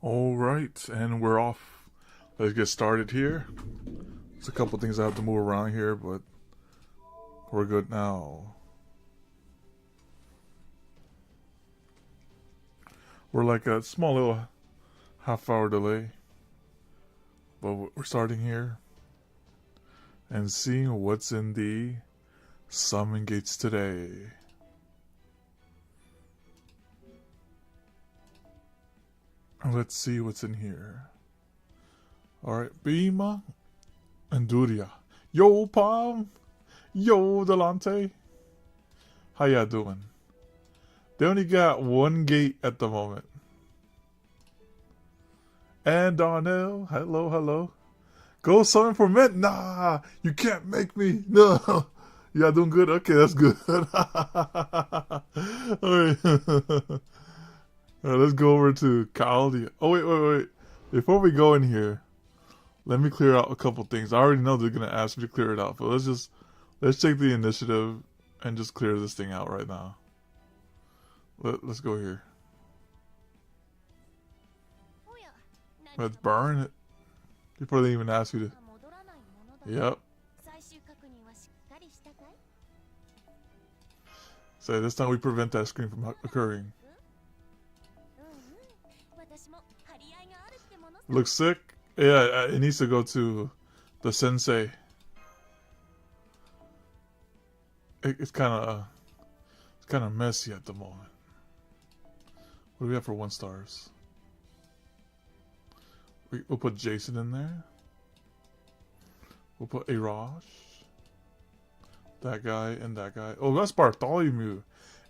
All right, and we're off. Let's get started here. There's a couple things I have to move around here, but we're good now. We're like a small little half-hour delay, but we're starting here and seeing what's in the summon gates today. Let's see what's in here. Alright, Bima and Duria. Yo, Palm! Yo, Delante! How y'all doing? They only got one gate at the moment. And Darnell, hello, hello. Go summon for Mint. Nah, you can't make me. No. Y'all doing good? Okay, that's good. Alright. Alright, let's go over to Caldia. Oh, wait. Before we go in here, let me clear out a couple things. I already know they're going to ask me to clear it out, but let's take the initiative and just clear this thing out right now. Let's go here. Let's burn it before they even ask you to. Yep. So this time we prevent that screen from occurring. Looks sick? Yeah, it needs to go to the sensei. It's kind of messy at the moment. What do we have for 1 stars? We'll put Jason in there. We'll put Arash. That guy and that guy. Oh, that's Bartholomew.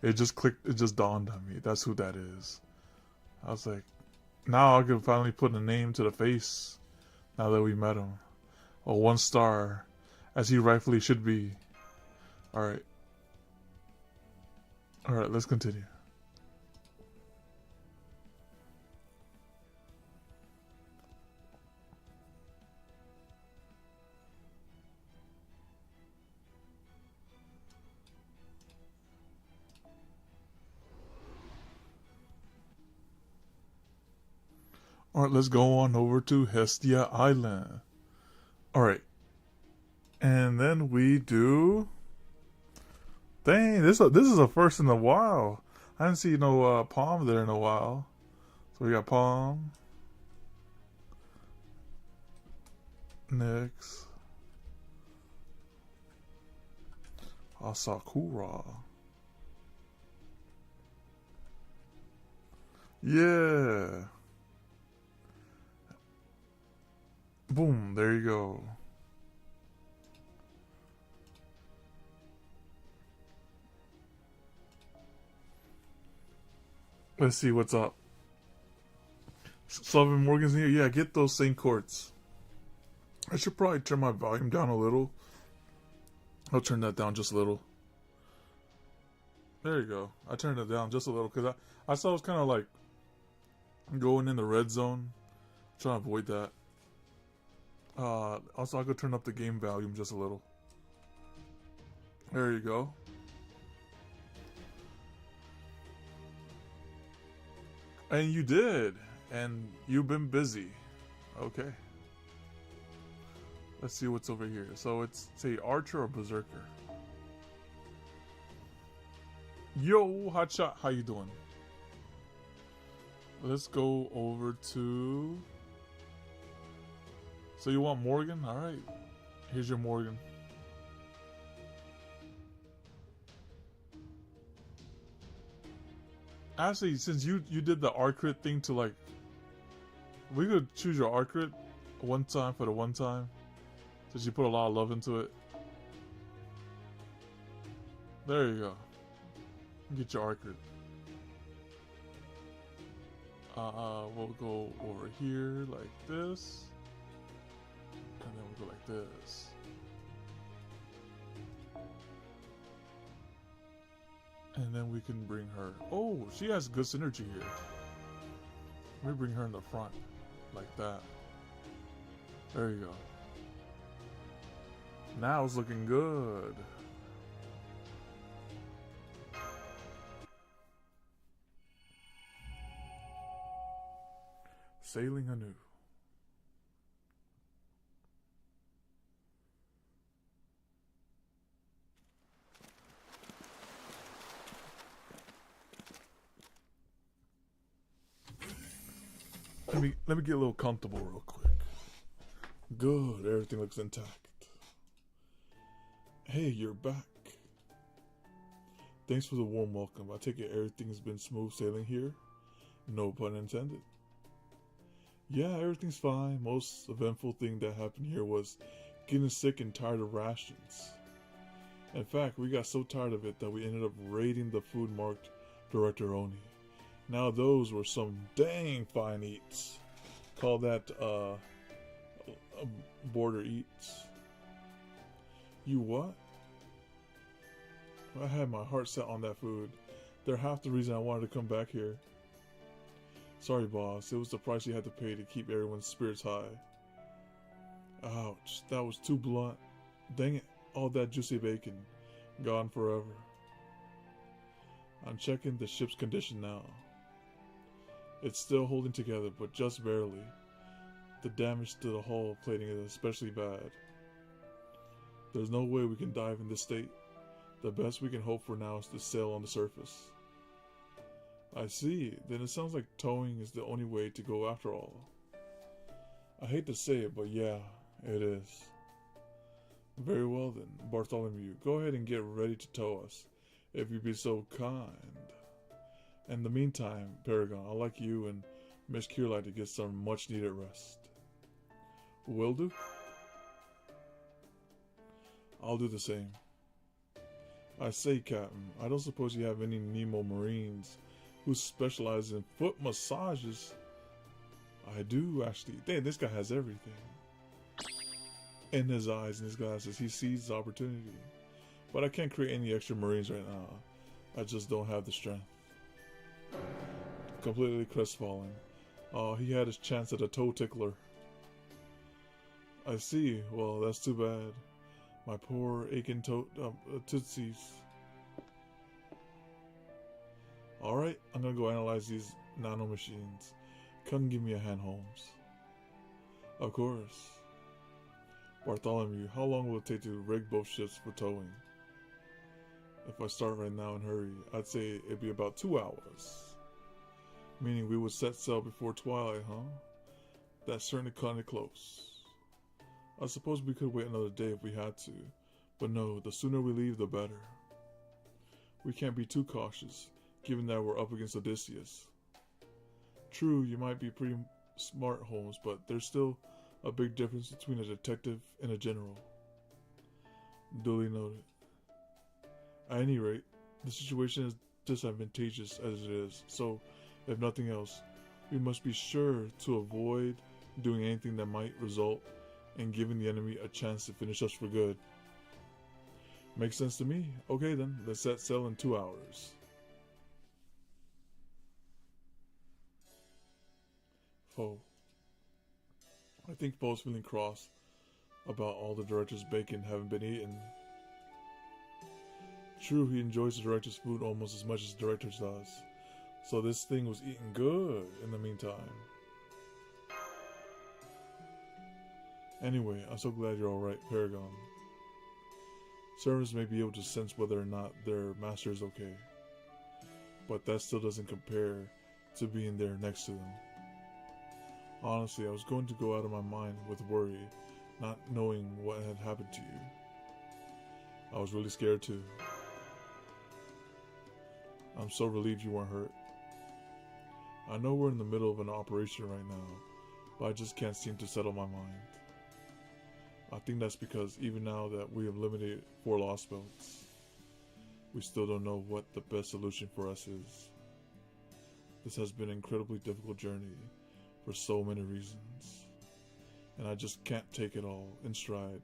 It just clicked. It just dawned on me. That's who that is. I was like, now I can finally put a name to the face. Now that we met him. Oh, 1 star. As he rightfully should be. Alright. Alright, let's continue. Alright, let's go on over to Hestia Island. Alright. And then we do... Dang, this is a first in a while. I haven't seen no Palm there in a while. So we got Palm. Next. Asakura. Yeah. Boom, there you go. Let's see what's up. Sullivan Morgan's in here. Yeah, get those St. Courts. I should probably turn my volume down a little. I'll turn that down just a little. There you go. I turned it down just a little because I saw it was kind of like going in the red zone. I'm trying to avoid that. Also, I could turn up the game volume just a little. There you go. And you did. And you've been busy. Okay. Let's see what's over here. So it's, say, Archer or Berserker. Yo, Hotshot, how you doing? Let's go over to... So you want Morgan? Alright. Here's your Morgan. Actually, since you did the Arcrit thing to like... We could choose your Arcrit 1 time for the 1 time. Since you put a lot of love into it. There you go. Get your Arcrit. We'll go over here like this. And then we'll go like this. And then we can bring her. Oh, she has good synergy here. Let me bring her in the front. Like that. There you go. Now it's looking good. sailing anew. Let me get a little comfortable real quick. Good, everything looks intact. Hey, you're back. Thanks for the warm welcome. I take it everything's been smooth sailing here? No pun intended. Yeah, everything's fine. Most eventful thing that happened here was getting sick and tired of rations. In fact, we got so tired of it that we ended up raiding the food marked Director Oni. Now those were some dang fine eats. Call that, border eats. You what? I had my heart set on that food. They're half the reason I wanted to come back here. Sorry, boss. It was the price you had to pay to keep everyone's spirits high. Ouch. That was too blunt. Dang it. All that juicy bacon. Gone forever. I'm checking the ship's condition now. It's still holding together, but just barely. The damage to the hull plating is especially bad. There's no way we can dive in this state. The best we can hope for now is to sail on the surface. I see. Then it sounds like towing is the only way to go after all. I hate to say it, but yeah, it is. Very well then, Bartholomew, go ahead and get ready to tow us, if you'd be so kind. In the meantime, Paragon, I'd like you and Miss Kierlight to get some much needed rest. Will do? I'll do the same. I say, Captain, I don't suppose you have any Nemo Marines who specialize in foot massages. I do, actually. Damn, this guy has everything. In his eyes and his glasses, he sees the opportunity. But I can't create any extra Marines right now. I just don't have the strength. Completely crestfallen. Oh, he had his chance at a toe tickler. I see. Well, that's too bad. My poor aching tootsies. Alright, I'm gonna go analyze these nanomachines. Come give me a hand, Holmes. Of course. Bartholomew, how long will it take to rig both ships for towing? If I start right now and hurry, I'd say it'd be about 2 hours. Meaning we would set sail before twilight, huh? That's certainly kinda close. I suppose we could wait another day if we had to, but no, the sooner we leave, the better. We can't be too cautious, given that we're up against Odysseus. True, you might be pretty smart, Holmes, but there's still a big difference between a detective and a general. Duly noted. At any rate, the situation is disadvantageous as it is, so, if nothing else, we must be sure to avoid doing anything that might result in giving the enemy a chance to finish us for good. Makes sense to me. Okay then, let's set sail in 2 hours. Poe. I think Poe's feeling cross about all the director's bacon having been eaten. True, he enjoys the director's food almost as much as the director does. So this thing was eaten good in the meantime. Anyway, I'm so glad you're alright, Paragon. Servants may be able to sense whether or not their master is okay. But that still doesn't compare to being there next to them. Honestly, I was going to go out of my mind with worry, not knowing what had happened to you. I was really scared too. I'm so relieved you weren't hurt. I know we're in the middle of an operation right now, but I just can't seem to settle my mind. I think that's because even now that we have eliminated 4 Lostbelts, we still don't know what the best solution for us is. This has been an incredibly difficult journey for so many reasons, and I just can't take it all in stride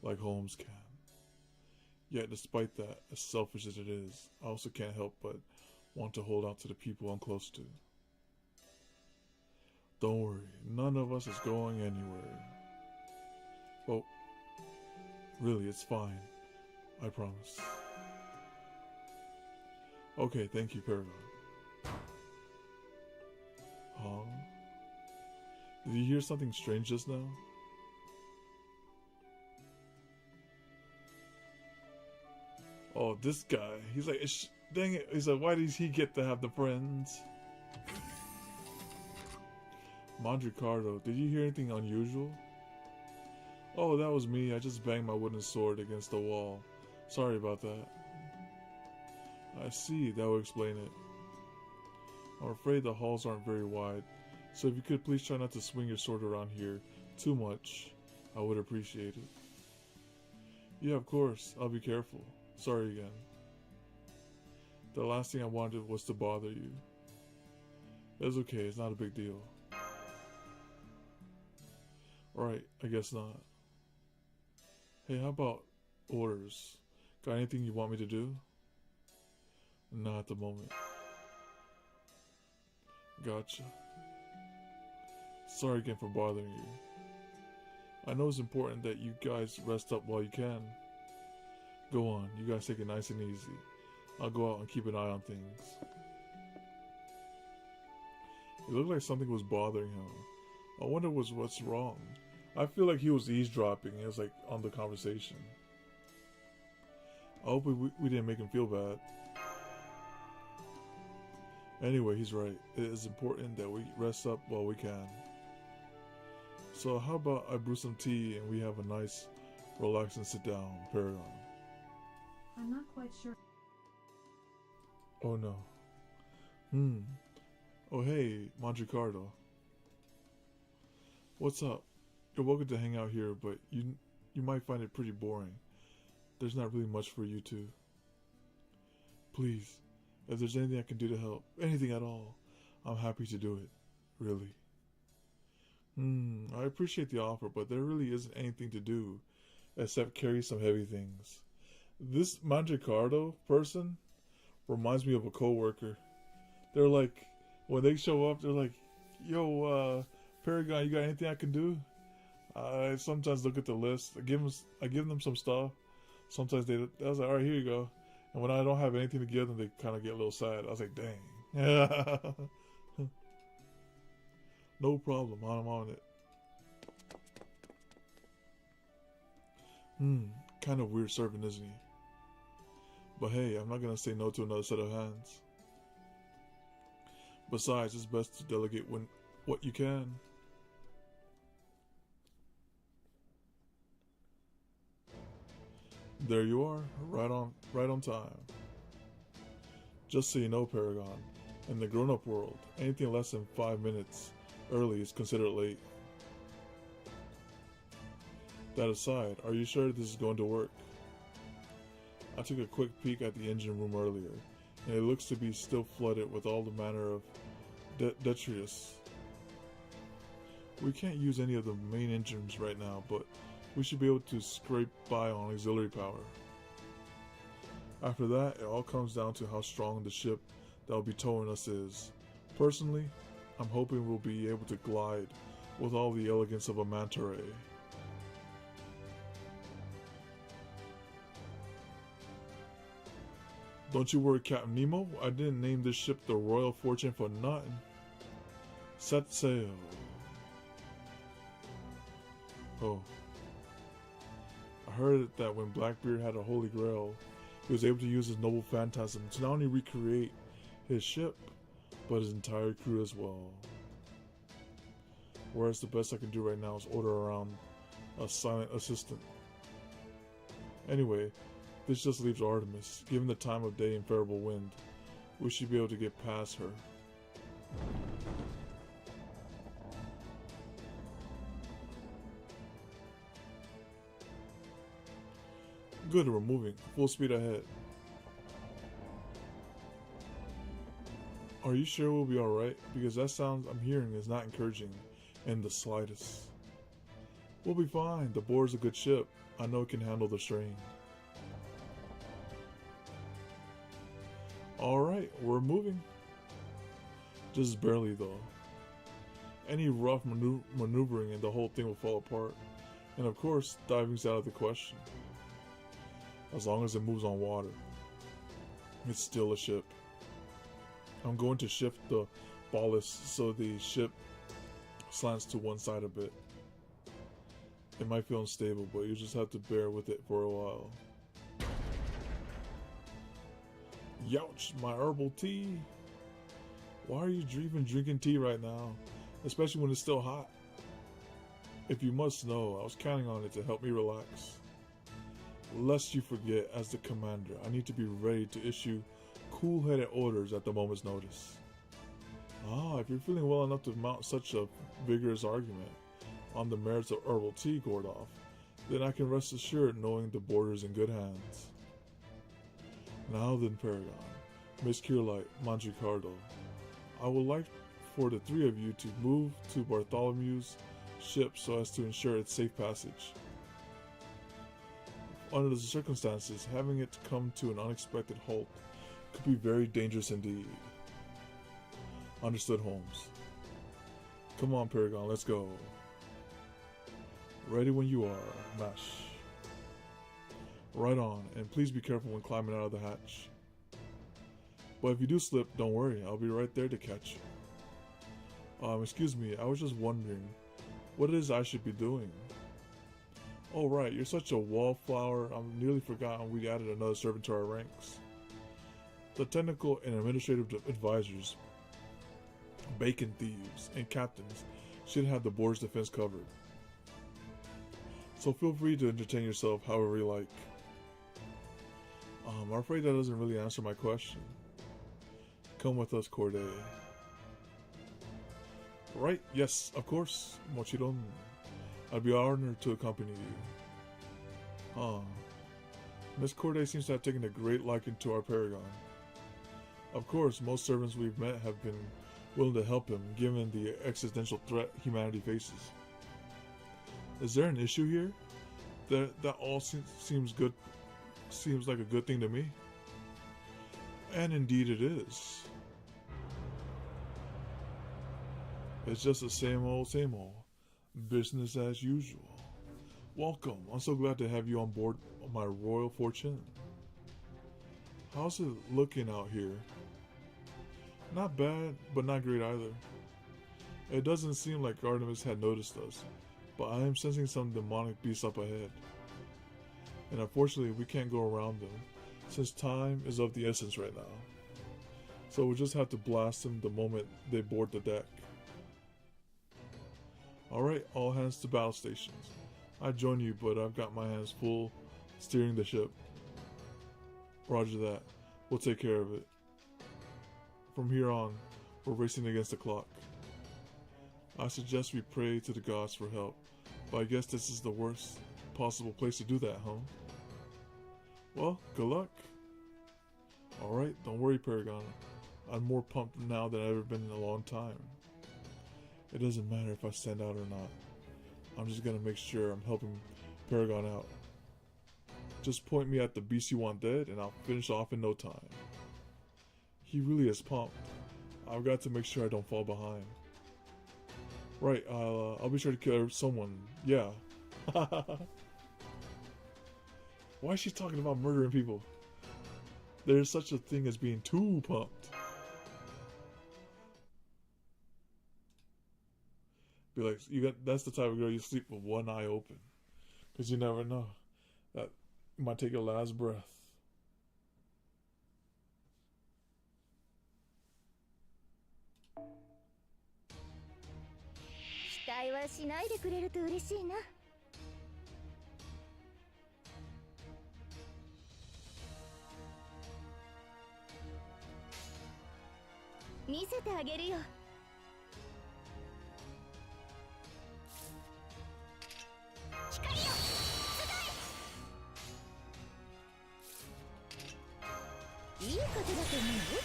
like Holmes can. Yet despite that, as selfish as it is, I also can't help but want to hold out to the people I'm close to. Don't worry, none of us is going anywhere. Well, really, it's fine. I promise. Okay, thank you, Paragon. Huh? Did you hear something strange just now? Oh, this guy. He's like, dang it. He's like, why does he get to have the friends? Mondricardo, did you hear anything unusual? Oh, that was me. I just banged my wooden sword against the wall. Sorry about that. I see. That will explain it. I'm afraid the halls aren't very wide, so if you could please try not to swing your sword around here too much, I would appreciate it. Yeah, of course. I'll be careful. Sorry again. The last thing I wanted was to bother you. It's okay. It's not a big deal. Alright, I guess not. Hey, how about orders? Got anything you want me to do? Not at the moment. Gotcha. Sorry again for bothering you. I know it's important that you guys rest up while you can. Go on, you guys take it nice and easy. I'll go out and keep an eye on things. It looked like something was bothering him. I wonder what's wrong. I feel like he was eavesdropping. It was like on the conversation. I hope we didn't make him feel bad. Anyway, he's right. It is important that we rest up while we can. So how about I brew some tea and we have a nice, relaxing sit down, Paragon? I'm not quite sure. Oh no. Oh hey, Mondricardo. What's up? You're welcome to hang out here, but you might find it pretty boring. There's not really much for you to. Please, if there's anything I can do to help, anything at all, I'm happy to do it. Really. I appreciate the offer, but there really isn't anything to do except carry some heavy things. This Mondricardo person reminds me of a coworker. They're like, when they show up, they're like, yo, Paragon, you got anything I can do? I sometimes look at the list. I give them some stuff. Sometimes I was like, all right, here you go. And when I don't have anything to give them, they kind of get a little sad. I was like, dang. No problem. I'm on it. Kind of weird servant, isn't he? But hey, I'm not going to say no to another set of hands. Besides, it's best to delegate what you can. There you are, right on time. Just so you know, Paragon, in the grown-up world, anything less than 5 minutes early is considered late. That aside, are you sure this is going to work? I took a quick peek at the engine room earlier, and it looks to be still flooded with all the manner of detritus. We can't use any of the main engines right now, but we should be able to scrape by on auxiliary power. After that, it all comes down to how strong the ship that will be towing us is. Personally, I'm hoping we'll be able to glide with all the elegance of a manta ray. Don't you worry, Captain Nemo. I didn't name this ship the Royal Fortune for nothing. Set sail. Oh. I heard that when Blackbeard had a holy grail, he was able to use his noble phantasm to not only recreate his ship, but his entire crew as well. Whereas the best I can do right now is order around a silent assistant. Anyway, this just leaves Artemis. Given the time of day and favorable wind, we should be able to get past her. Good, we're moving. Full speed ahead. Are you sure we'll be alright? Because that sound I'm hearing is not encouraging in the slightest. We'll be fine. The Boar's a good ship. I know it can handle the strain. Alright, we're moving. Just barely though. Any rough maneuvering and the whole thing will fall apart. And of course, diving's out of the question. As long as it moves on water. It's still a ship. I'm going to shift the ballast so the ship slants to one side a bit. It might feel unstable, but you just have to bear with it for a while. Youch, my herbal tea. Why are you even drinking tea right now? Especially when it's still hot. If you must know, I was counting on it to help me relax. Lest you forget, as the commander, I need to be ready to issue cool-headed orders at the moment's notice. If you're feeling well enough to mount such a vigorous argument on the merits of herbal tea, Gordov, then I can rest assured knowing the border's in good hands. Now then, Paragon, Miss Kierlight, Mangicardo, I would like for the three of you to move to Bartholomew's ship so as to ensure its safe passage. Under the circumstances, having it come to an unexpected halt could be very dangerous indeed. Understood, Holmes. Come on, Paragon, let's go. Ready when you are, Mash. Right on, and please be careful when climbing out of the hatch. But if you do slip, don't worry, I'll be right there to catch you. Excuse me, I was just wondering what it is I should be doing. Oh right, you're such a wallflower, I've nearly forgotten we added another servant to our ranks. The technical and administrative advisors, bacon thieves, and captains should have the border's defense covered. So feel free to entertain yourself however you like. I'm afraid that doesn't really answer my question. Come with us, Corday. Right, yes, of course, Mochiron. I'd be honored to accompany you. Miss Corday seems to have taken a great liking to our Paragon. Of course, most servants we've met have been willing to help him, given the existential threat humanity faces. Is there an issue here? That all seems good. Seems like a good thing to me. And indeed it is. It's just the same old, business as usual. Welcome. I'm so glad to have you on board my royal fortune. How's it looking out here? Not bad, but not great either. It doesn't seem like Artemis had noticed us, but I am sensing some demonic beasts up ahead. And unfortunately, we can't go around them, since time is of the essence right now. So we'll just have to blast them the moment they board the deck. Alright, all hands to battle stations. I join you, but I've got my hands full steering the ship. Roger that. We'll take care of it. From here on, we're racing against the clock. I suggest we pray to the gods for help, but I guess this is the worst possible place to do that, huh? Well, good luck. Alright, don't worry, Paragon. I'm more pumped now than I've ever been in a long time. It doesn't matter if I stand out or not. I'm just gonna make sure I'm helping Paragon out. Just point me at the beast you want dead and I'll finish off in no time. He really is pumped. I've got to make sure I don't fall behind. Right, I'll be sure to kill someone. Yeah. Why is she talking about murdering people? There's such a thing as being too pumped. Be like, that's the type of girl you sleep with one eye open. Because you never know. That might take your last breath. 期待はしないでくれると嬉しいな。見せてあげるよ。光よ、出題。いいことだと思う。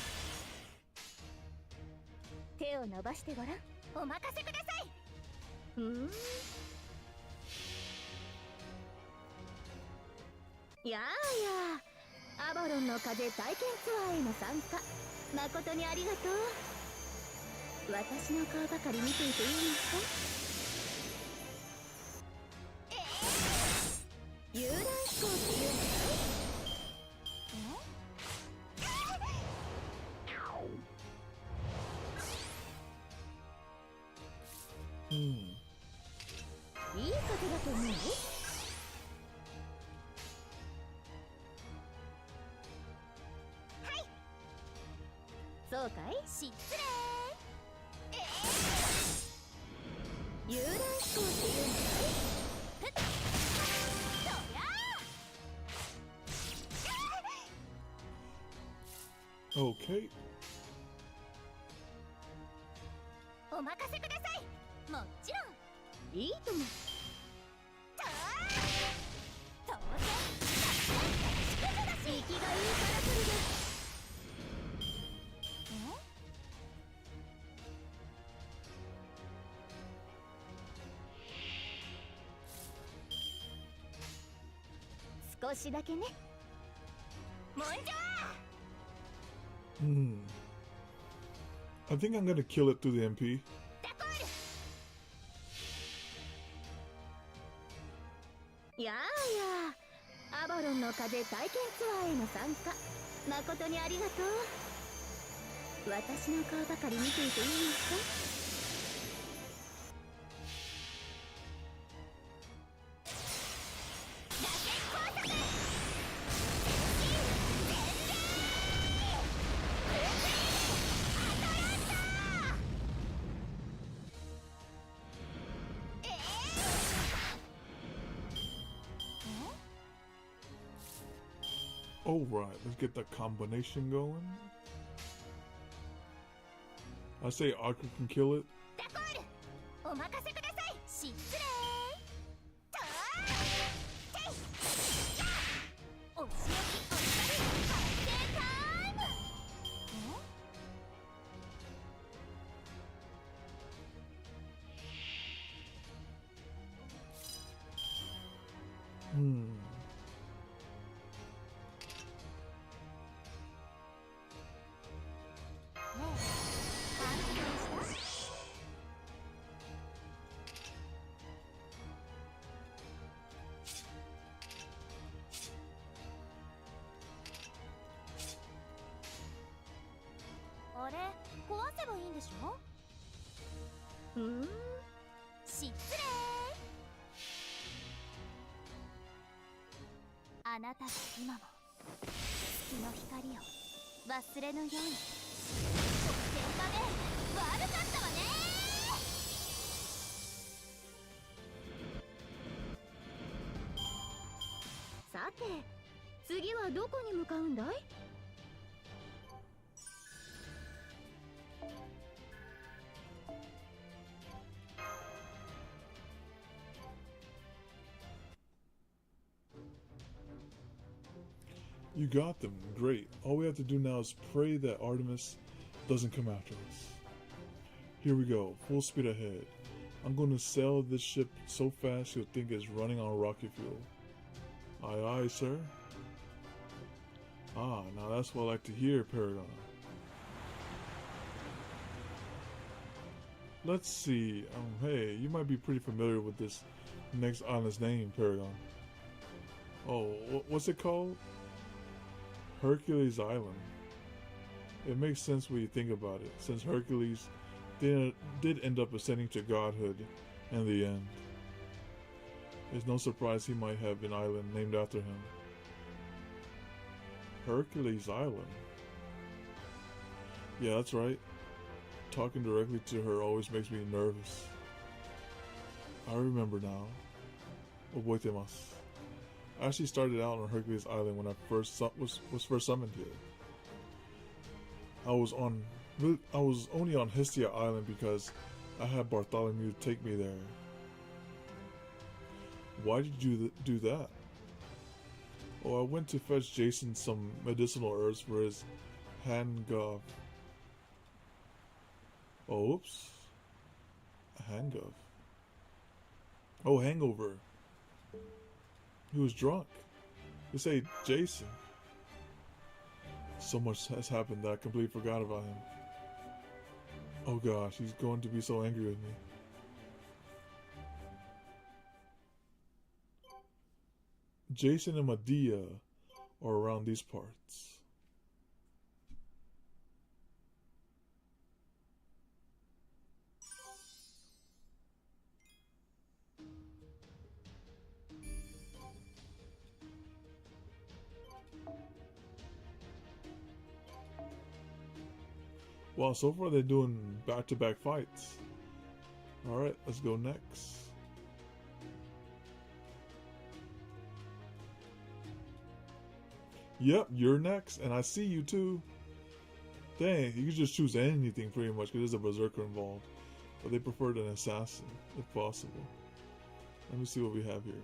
手を伸ばしてごらん。お任せください。やあやあ、アバロンの風体験ツアーへの参加誠にありがとう。私の顔ばかり見ていていいのか。遊覧飛行っていうのかい。と思う？はい。そうかい？失礼。遊覧飛行っていうのかい？ふっ、そりゃあ。 Okay. お任せください。もちろんいいとも。当然祝女だし、生きがいいからくりです。少しだけね。もんじゃ。 I think I'm gonna kill it through the MP. やあやあ、アバロンの風体験ツアーへの参加誠にありがとう。私の顔ばかり見ていていいのか？Alright, let's get that combination going. I say Archer can kill it. ダコール、お任せください。失礼。とーていやお仕置きお二人発生タイム。あれ、壊せばいいんでしょ？失礼。あなたが今も月の光を忘れぬように。点火ね、悪かったわね。さて、次はどこに向かうんだい？You got them. Great. All we have to do now is pray that Artemis doesn't come after us. Here we go. Full speed ahead. I'm going to sail this ship so fast you'll think it's running on rocket fuel. Aye, aye, sir. Ah, now that's what I like to hear, Paragon. Let's see. Hey, you might be pretty familiar with this next island's name, Paragon. Oh, what's it called? Hercules Island. It makes sense when you think about it, since Hercules did end up ascending to godhood in the end. It's no surprise he might have an island named after him. Hercules Island. Yeah, that's right. Talking directly to her always makes me nervous. I remember now. Oboitemasu. I actually started out on Hercules Island when I was first summoned here. I was only on Hestia Island because I had Bartholomew take me there. Why did you do that? Oh, I went to fetch Jason some medicinal herbs for his handguff. Oh, oops. Handguff. Oh, hangover. He was drunk. They say Jason. So much has happened that I completely forgot about him. Oh gosh, he's going to be so angry with me. Jason and Medea are around these parts. Wow, so far they're doing back-to-back fights. Alright, let's go next. Yep, you're next, and I see you too. Dang, you can just choose anything pretty much because there's a berserker involved. But they preferred an assassin, if possible. Let me see what we have here.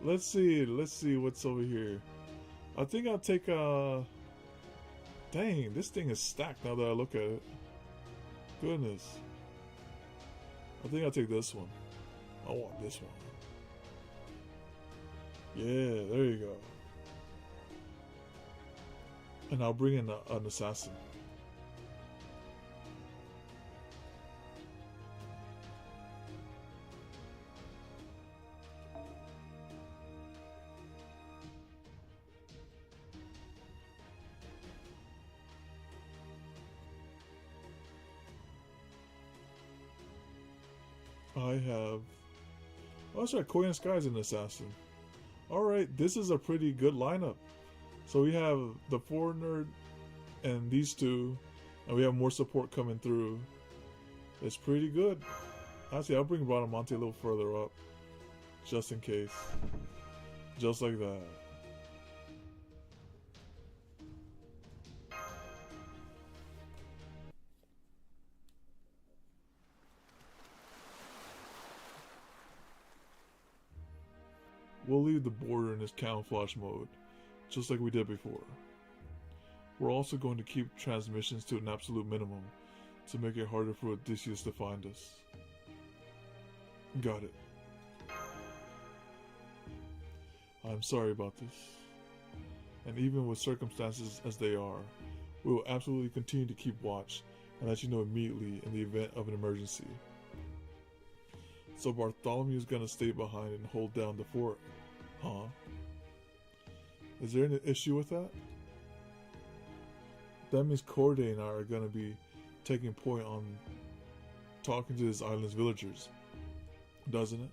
Let's see what's over here. I think I'll take dang, this thing is stacked now that I look at it. Goodness. I think I'll take this one. I want this one. Yeah, there you go. And I'll bring in an assassin. I have... Oh, that's right, Korean Sky is an assassin. Alright, this is a pretty good lineup. So we have the foreigner and these two, and we have more support coming through. It's pretty good. Actually, I'll bring Bradamante a little further up, just in case. Just like that. We'll leave the border in this camouflage mode, just like we did before. We're also going to keep transmissions to an absolute minimum to make it harder for Odysseus to find us. Got it. I'm sorry about this. And even with circumstances as they are, we will absolutely continue to keep watch and let you know immediately in the event of an emergency. So Bartholomew is gonna stay behind and hold down the fort, huh? Is there an issue with that? That means Corday and I are gonna be taking point on talking to this island's villagers, doesn't it?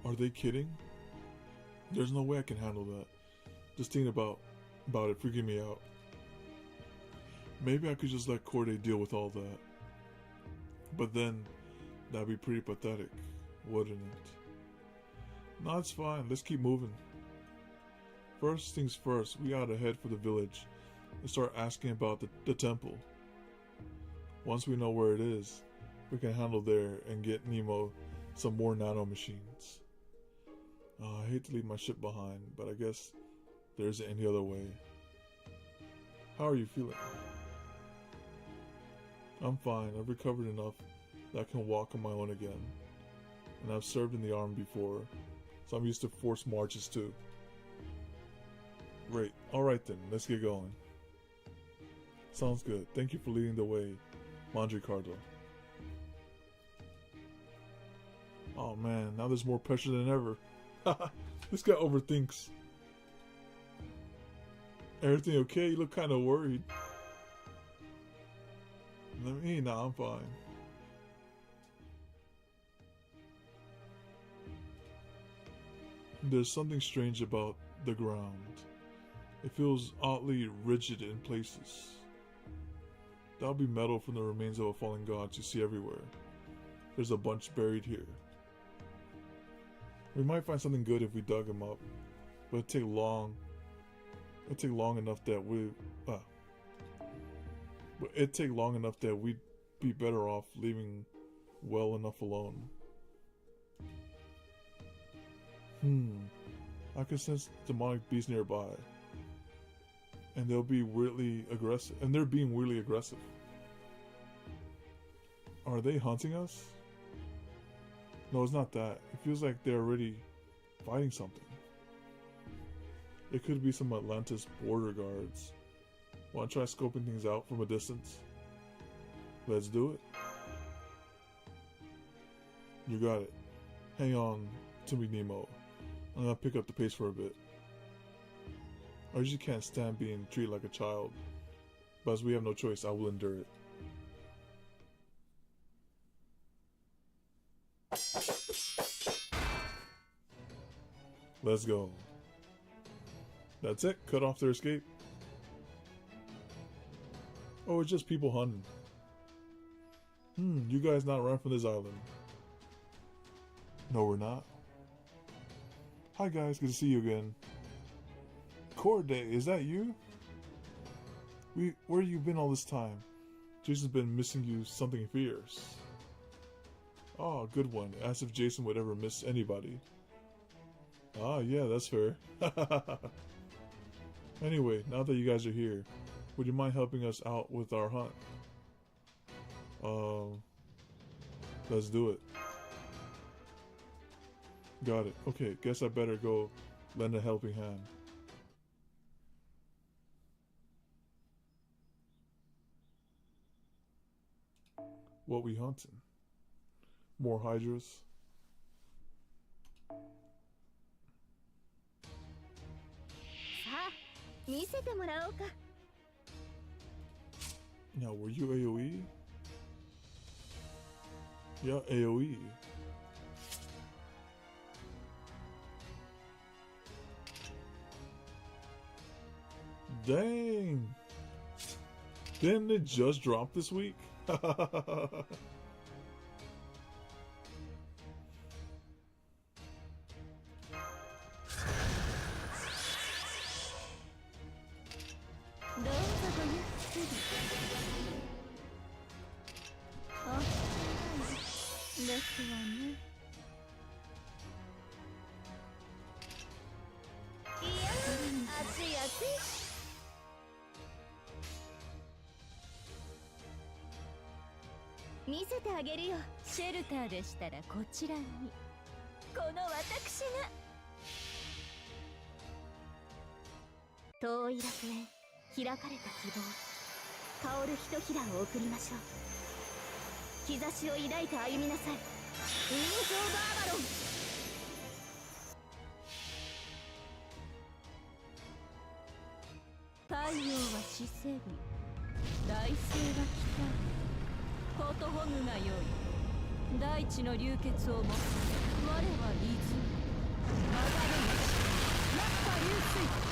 Are they kidding? There's no way I can handle that. Just thinking about it freaking me out. Maybe I could just let Corday deal with all that. But then, that'd be pretty pathetic, wouldn't it? No, it's fine. Let's keep moving. First things first, we gotta head for the village and start asking about the temple. Once we know where it is, we can handle there and get Nemo some more nano machines. I hate to leave my ship behind, but I guess there isn't any other way. How are you feeling? I'm fine. I've recovered enough that I can walk on my own again. And I've served in the army before, so I'm used to forced marches too. Great. Alright then, let's get going. Sounds good. Thank you for leading the way, Mandricardo. Oh man, now there's more pressure than ever. This guy overthinks. Everything okay? You look kind of worried. Nah, I'm fine. There's something strange about the ground. It feels oddly rigid in places. That'll be metal from the remains of a fallen god you see everywhere. There's a bunch buried here. We might find something good if we dug them up, but it'd take long enough that we'd be better off leaving well enough alone. I can sense demonic beasts nearby. And they're being weirdly aggressive. Are they hunting us? No, it's not that. It feels like they're already fighting something. It could be some Atlantis border guards. Want to try scoping things out from a distance? Let's do it. You got it. Hang on to me, Nemo. I'm gonna pick up the pace for a bit. I just can't stand being treated like a child. But as we have no choice, I will endure it. Let's go. That's it. Cut off their escape. Oh, it's just people hunting. You guys not run from this island. No, we're not. Hi guys, good to see you again. Corday, is that you? Where you been all this time? Jason's been missing you something fierce. Oh, good one. Asked if Jason would ever miss anybody. Ah, yeah, that's fair. Anyway, now that you guys are here, would you mind helping us out with our hunt? Let's do it. Got it. Okay, guess I better go lend a helping hand. What we hunting? More hydras? Now, were you AoE? Yeah, AoE. Dang! Didn't it just drop this week?見せてあげるよ。シェルターでしたらこちらに。この私が。遠い楽園、開かれた希望、香るひとひらを送りましょう。兆しを抱いて歩みなさい。インフォバーバロン。太陽は死せり、来世は来たり。ことほぐがよい。大地の流血をもつ我はリズム。流れ星、落下流水。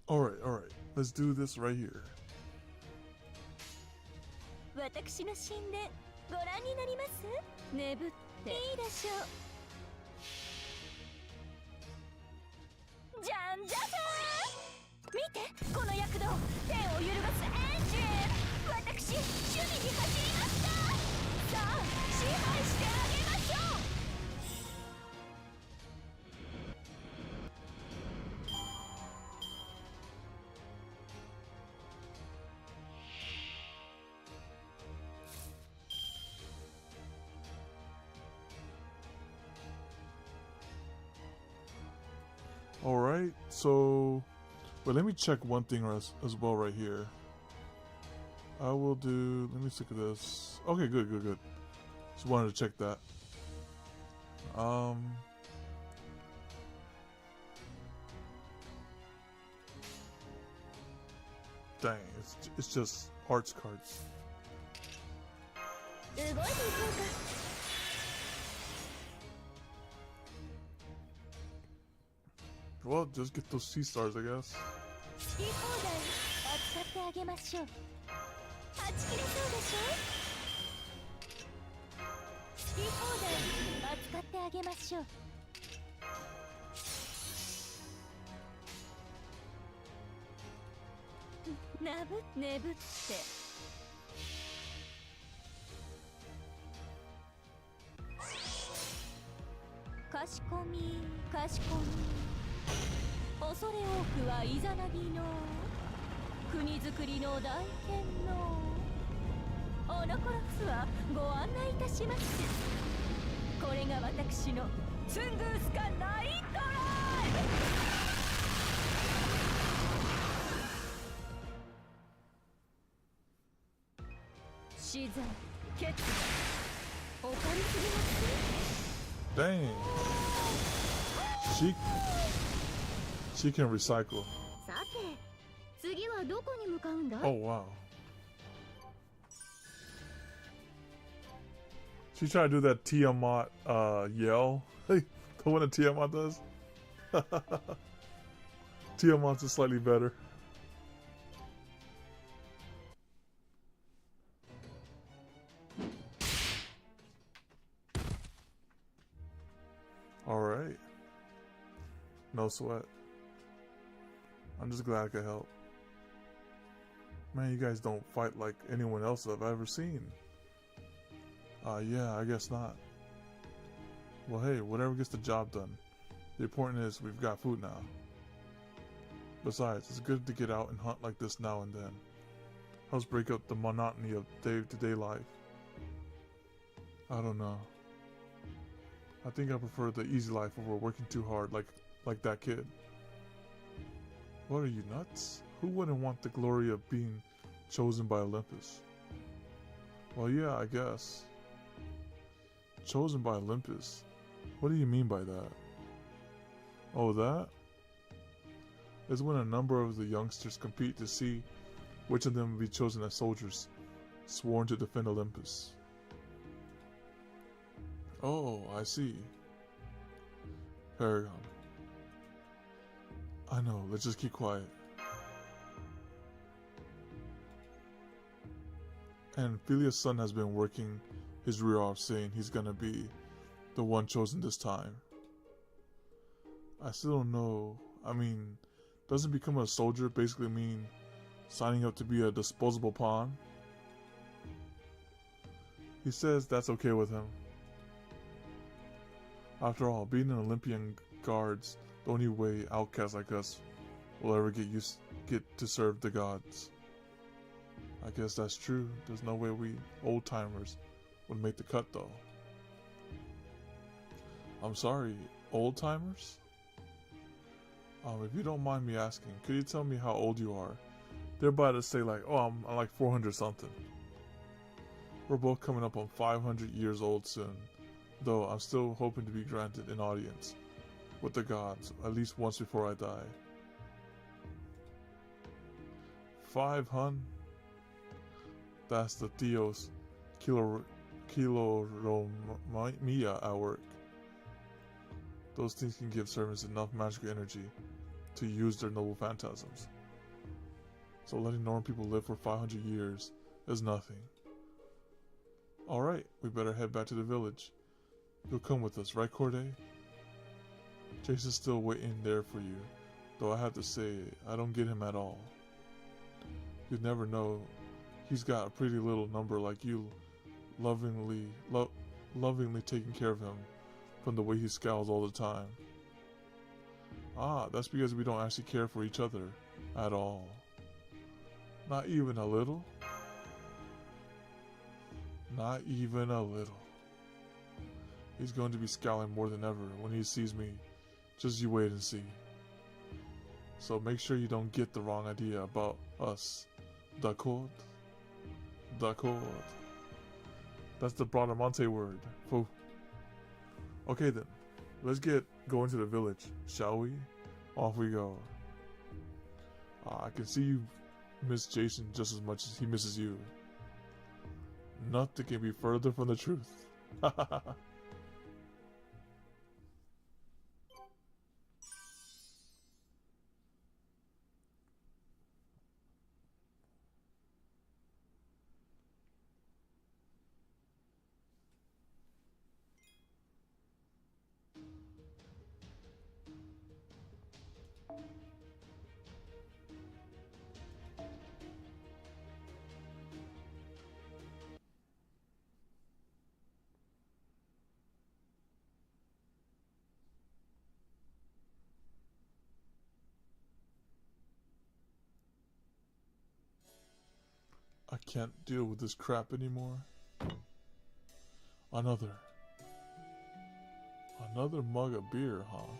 Alright. Let's do this right here. 私の神殿、ご覧になります？眠っていいでしょう。じゃんじゃじゃーん！見て、この躍動、天を揺るがすエンジン。私、守備に走りました。さあ、支配してあげましょう。Alright, so... But let me check one thing as well right here. I will do... Let me look at this. Okay, good. Just wanted to check that. Dang, it's just arts cards. Well, just get those sea stars, I guess. Kashikomi. 恐れ多くはイザナギの国づくりの大天皇オノコロフスはご案内いたします。これが私のツングースカナイトライブ。死罪決断怒りすぎます Dang. She can recycle. さて次はどこに向かうんだ Oh wow. She tried to do that Tiamat yell. The one that Tiamat does. Tiamat's is slightly better. Alright. No sweat. I'm just glad I could help. Man, you guys don't fight like anyone else I've ever seen. Yeah, I guess not. Well, hey, whatever gets the job done. The important is we've got food now. Besides, it's good to get out and hunt like this now and then. Helps break up the monotony of day-to-day life. I don't know. I think I prefer the easy life over working too hard like that kid. What are you, nuts? Who wouldn't want the glory of being chosen by Olympus? Well, yeah, I guess. Chosen by Olympus? What do you mean by that? Oh, that? Is when a number of the youngsters compete to see which of them will be chosen as soldiers sworn to defend Olympus. Oh, I see. Paragon. I know, let's just keep quiet. And Philia's son has been working his rear off saying he's gonna be the one chosen this time. I still don't know. I mean, doesn't becoming a soldier basically mean signing up to be a disposable pawn? He says that's okay with him. After all, being an Olympian guard's the only way outcasts like us will ever get to serve the gods. I guess that's true. There's no way we old-timers would make the cut though. I'm sorry, old-timers? If you don't mind me asking, could you tell me how old you are? They're about to say like, oh, I'm like 400 something. We're both coming up on 500 years old soon, though I'm still hoping to be granted an audience with the gods at least once before I die. 500? That's the Theos Kiloromia at work. Those things can give servants enough magical energy to use their noble phantasms. So letting normal people live for 500 years is nothing. Alright, we better head back to the village. You'll come with us, right, Corday? Jason's still waiting there for you, though I have to say, I don't get him at all. You'd never know. He's got a pretty little number like you, lovingly taking care of him from the way he scowls all the time. Ah, that's because we don't actually care for each other at all. Not even a little? Not even a little. He's going to be scowling more than ever when he sees me. Just you wait and see. So make sure you don't get the wrong idea about us. D'accord? D'accord. That's the Bradamante word. Foo. Okay then, let's get going to the village, shall we? Off we go. I can see you miss Jason just as much as he misses you. Nothing can be further from the truth. I can't deal with this crap anymore. Another mug of beer, huh?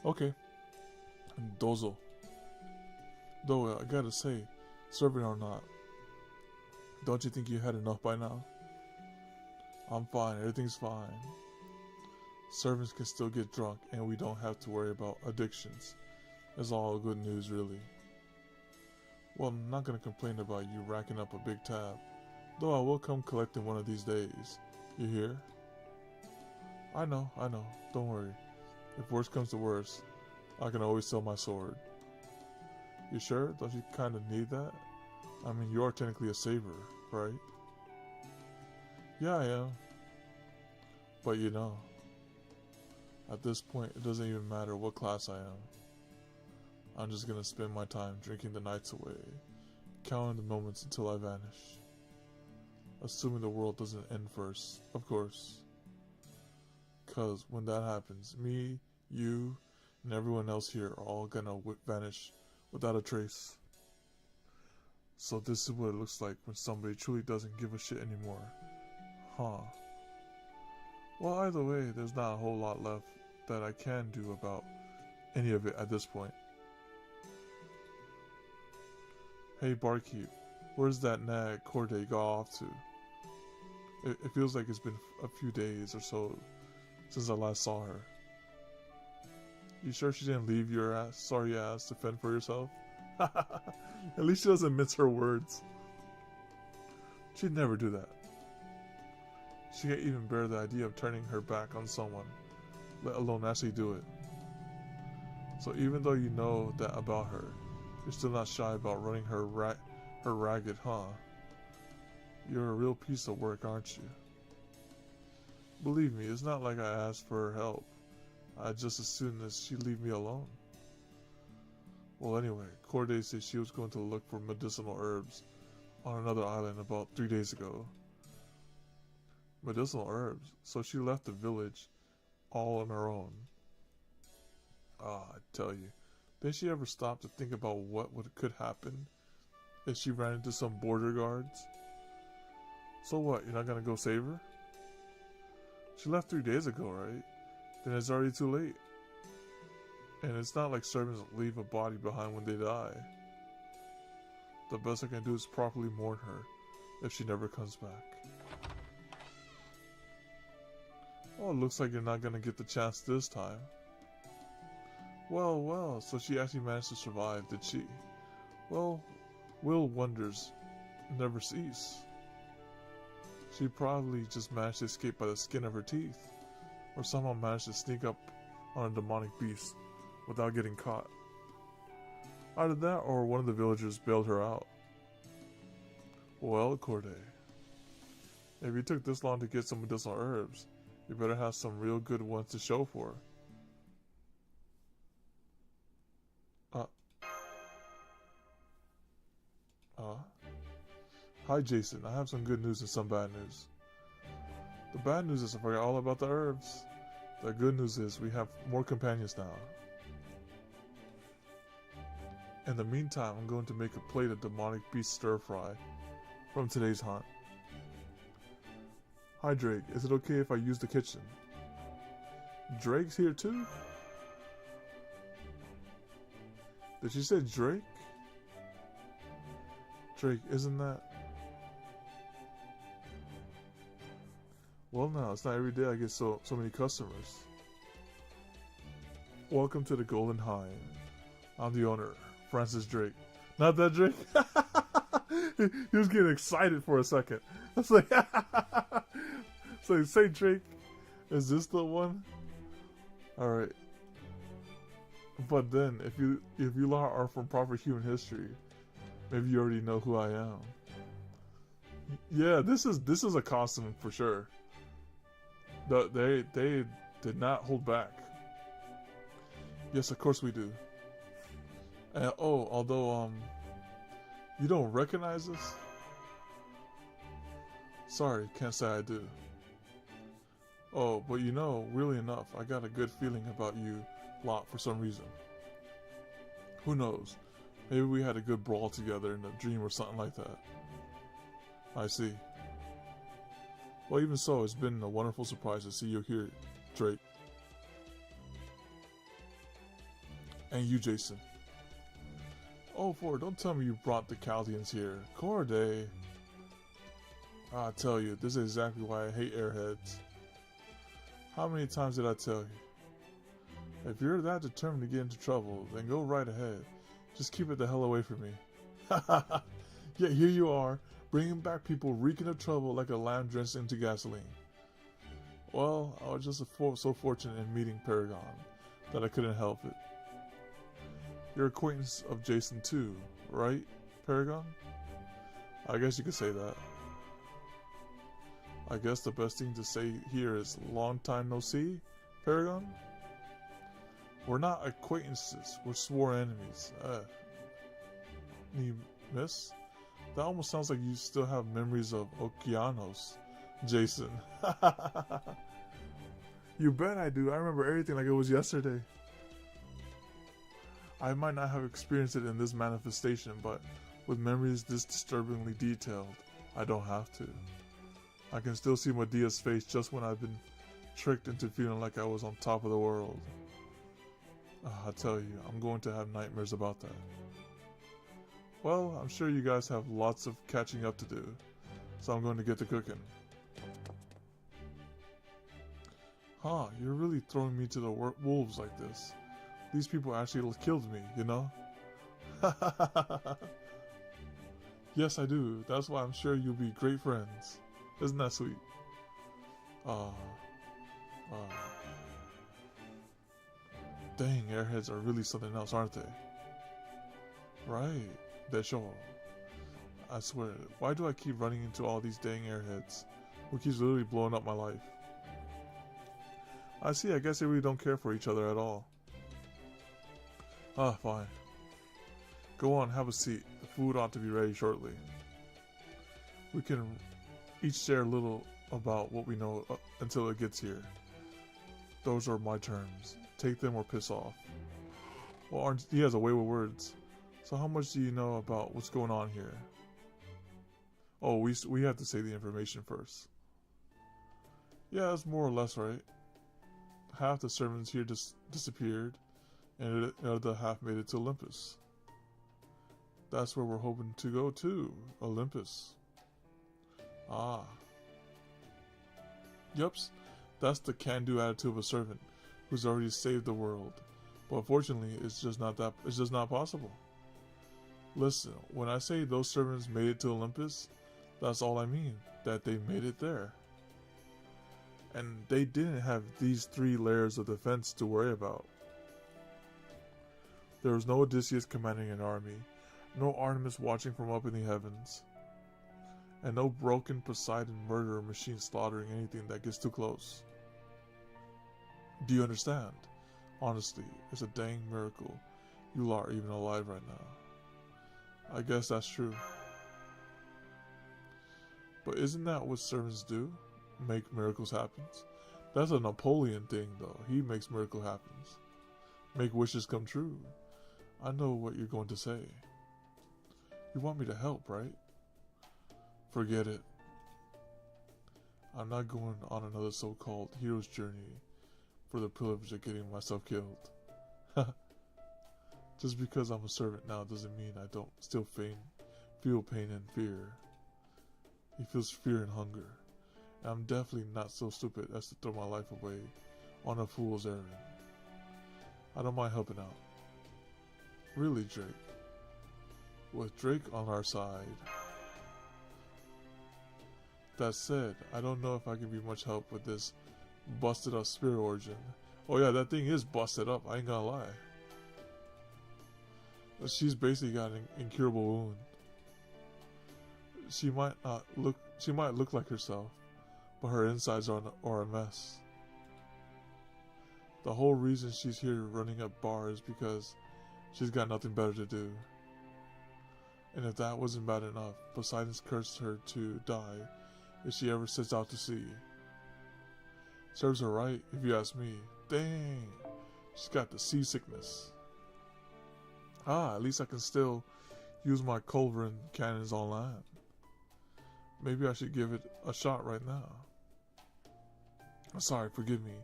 Okay. Dozo. Though, I gotta say, serving or not, don't you think you had enough by now? I'm fine, everything's fine. Servants can still get drunk, and we don't have to worry about addictions. It's all good news, really. Well, I'm not gonna complain about you racking up a big tab, though I will come collecting one of these days. You hear? I know, don't worry. If worse comes to worse, I can always sell my sword. You sure? Don't you kinda need that? I mean, you are technically a saber, right? Yeah, I am. But you know, at this point, it doesn't even matter what class I am. I'm just gonna spend my time drinking the nights away, counting the moments until I vanish. Assuming the world doesn't end first, of course. 'Cause when that happens, me, you, and everyone else here are all gonna vanish without a trace. So this is what it looks like when somebody truly doesn't give a shit anymore. Huh. Well, either way, there's not a whole lot left that I can do about any of it at this point. Hey barkeep, where's that nag Corday got off to? It feels like it's been a few days or so since I last saw her. You sure she didn't leave your sorry ass to fend for yourself? At least she doesn't mince her words. She'd never do that. She can't even bear the idea of turning her back on someone, let alone actually do it. So even though you know that about her, you're still not shy about running her ragged, huh? You're a real piece of work, aren't you? Believe me, it's not like I asked for her help. I just as soon as she leave me alone. Well, anyway, Corday said she was going to look for medicinal herbs on another island about 3 days ago. Medicinal herbs? So she left the village all on her own. I tell you, didn't she ever stop to think about what could happen if she ran into some border guards? So what, you're not gonna go save her? She left 3 days ago, right? Then it's already too late. And it's not like servants leave a body behind when they die. The best I can do is properly mourn her if she never comes back. Oh, it looks like you're not gonna get the chance this time. Well, so she actually managed to survive, did she? Well, will wonders never cease. She probably just managed to escape by the skin of her teeth, or somehow managed to sneak up on a demonic beast without getting caught. Either that, or one of the villagers bailed her out. Well, Corday, if you took this long to get some medicinal herbs, you better have some real good ones to show for. Hi Jason, I have some good news and some bad news. The bad news is I forgot all about the herbs. The good news is we have more companions now. In the meantime, I'm going to make a plate of demonic beast stir fry from today's hunt. Hi Drake, is it okay if I use the kitchen? Drake's here too? Did she say Drake? Drake, isn't that... Well, no, it's not every day I get so many customers. Welcome to the Golden Hive. I'm the owner, Francis Drake. Not that Drake? He was getting excited for a second. I was like, so say Drake, is this the one? Alright. But then, if you lot are from proper human history, maybe you already know who I am. Yeah, this is a costume for sure. They did not hold back. Yes, of course we do. And, although you don't recognize us? Sorry, can't say I do. Oh, but you know, really enough, I got a good feeling about you lot for some reason. Who knows? Maybe we had a good brawl together in a dream or something like that. I see. Well, even so, it's been a wonderful surprise to see you here, Drake. And you, Jason. Oh, don't tell me you brought the Chaldeans here. Corday. I tell you, this is exactly why I hate airheads. How many times did I tell you? If you're that determined to get into trouble, then go right ahead. Just keep it the hell away from me. Yet here you are, bringing back people reeking of trouble like a lamb drenched into gasoline. Well, I was just so fortunate in meeting Paragon that I couldn't help it. You're acquaintance of Jason too, right, Paragon? I guess you could say that. I guess the best thing to say here is long time no see, Paragon? We're not acquaintances, we're sworn enemies. You miss? That almost sounds like you still have memories of Okeanos, Jason. You bet I do. I remember everything like it was yesterday. I might not have experienced it in this manifestation, but with memories this disturbingly detailed, I don't have to. I can still see Medea's face just when I've been tricked into feeling like I was on top of the world. I tell you, I'm going to have nightmares about that. Well, I'm sure you guys have lots of catching up to do, so I'm going to get to cooking. Huh, you're really throwing me to the wolves like this. These people actually killed me, you know? Yes, I do. That's why I'm sure you'll be great friends. Isn't that sweet? Dang, airheads are really something else, aren't they? Right, they sure. I swear, why do I keep running into all these dang airheads? Who keeps literally blowing up my life? I see, I guess they really don't care for each other at all. Fine. Go on, have a seat. The food ought to be ready shortly. We can each share a little about what we know until it gets here. Those are my terms. Take them or piss off. Well, he has a way with words. So how much do you know about what's going on here? Oh, we have to say the information first. Yeah, that's more or less right. Half the servants here disappeared, and the other half made it to Olympus. That's where we're hoping to go to, Olympus. Ah. Yups, that's the can-do attitude of a servant who's already saved the world. But unfortunately, it's just not possible. Listen, when I say those servants made it to Olympus, that's all I mean, that they made it there. And they didn't have these 3 layers of defense to worry about. There was no Odysseus commanding an army, no Artemis watching from up in the heavens, and no broken Poseidon murderer machine slaughtering anything that gets too close. Do you understand? Honestly, it's a dang miracle you lot are even alive right now. I guess that's true. But isn't that what servants do? Make miracles happen? That's a Napoleon thing though. He makes miracle happens. Make wishes come true. I know what you're going to say. You want me to help, right? Forget it. I'm not going on another so-called hero's journey for the privilege of getting myself killed. Just because I'm a servant now doesn't mean I don't still feel pain and fear. He feels fear and hunger. And I'm definitely not so stupid as to throw my life away on a fool's errand. I don't mind helping out. Really, Drake. With Drake on our side. That said, I don't know if I can be much help with this busted up spirit origin. Oh yeah, that thing is busted up, I ain't gonna lie. She's basically got an incurable wound. She might look like herself, but her insides are a mess. The whole reason she's here running up bar is because she's got nothing better to do. And if that wasn't bad enough, Poseidon's cursed her to die if she ever sets out to sea. Serves her right, if you ask me. Dang, she's got the seasickness. At least I can still use my culverin cannons on land. Maybe I should give it a shot right now. I'm sorry, forgive me.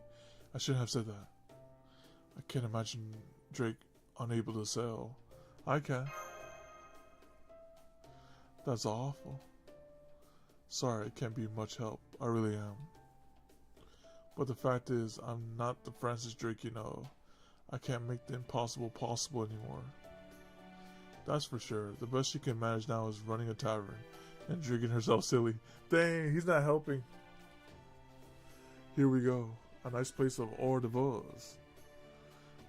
I shouldn't have said that. I can't imagine Drake unable to sail. I can. That's awful. Sorry, I can't be much help. I really am. But the fact is, I'm not the Francis Drake you know. I can't make the impossible possible anymore. That's for sure. The best she can manage now is running a tavern and drinking herself silly. Dang, he's not helping. Here we go. A nice place of hors d'oeuvres.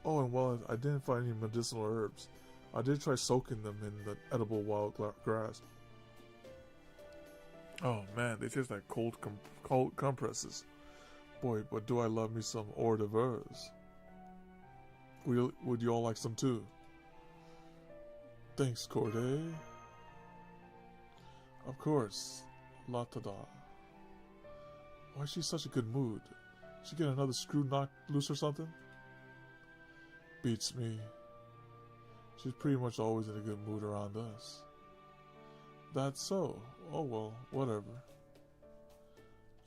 Oh, and while I didn't find any medicinal herbs, I did try soaking them in the edible wild grass. Oh man, they taste like cold compresses. Boy, but do I love me some hors d'oeuvres. Would you all like some too? Thanks, Corday. Of course. La-ta-da. Why is she such a good mood? She get another screw knocked loose or something? Beats me. She's pretty much always in a good mood around us. That's so. Oh well, whatever.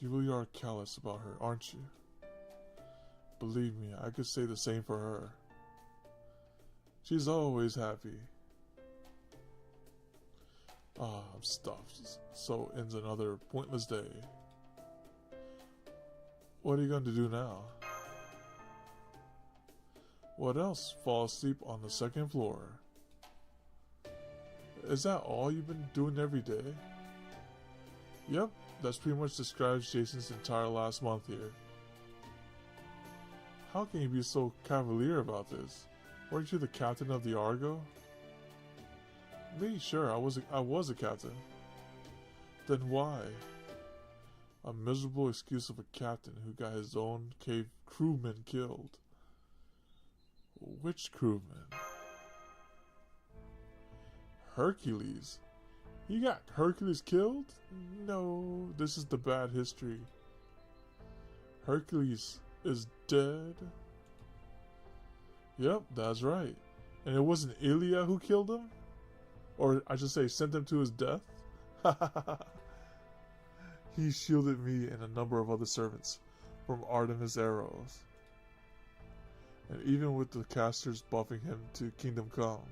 You really are callous about her, aren't you? Believe me, I could say the same for her. She's always happy. Ah, I'm stuffed. So ends another pointless day. What are you going to do now? What else? Fall asleep on the second floor. Is that all you've been doing every day? Yep, that's pretty much describes Jason's entire last month here. How can you be so cavalier about this? Weren't you the captain of the Argo? Me, sure, I was a captain. Then why? A miserable excuse of a captain who got his own cave crewmen killed. Which crewman? Hercules? You got Hercules killed? No, this is the bad history. Hercules is dead? Yep, that's right. And it wasn't Ilya who killed him? Or I should say, sent him to his death? He shielded me and a number of other servants from Artemis' arrows. And even with the casters buffing him to Kingdom Come,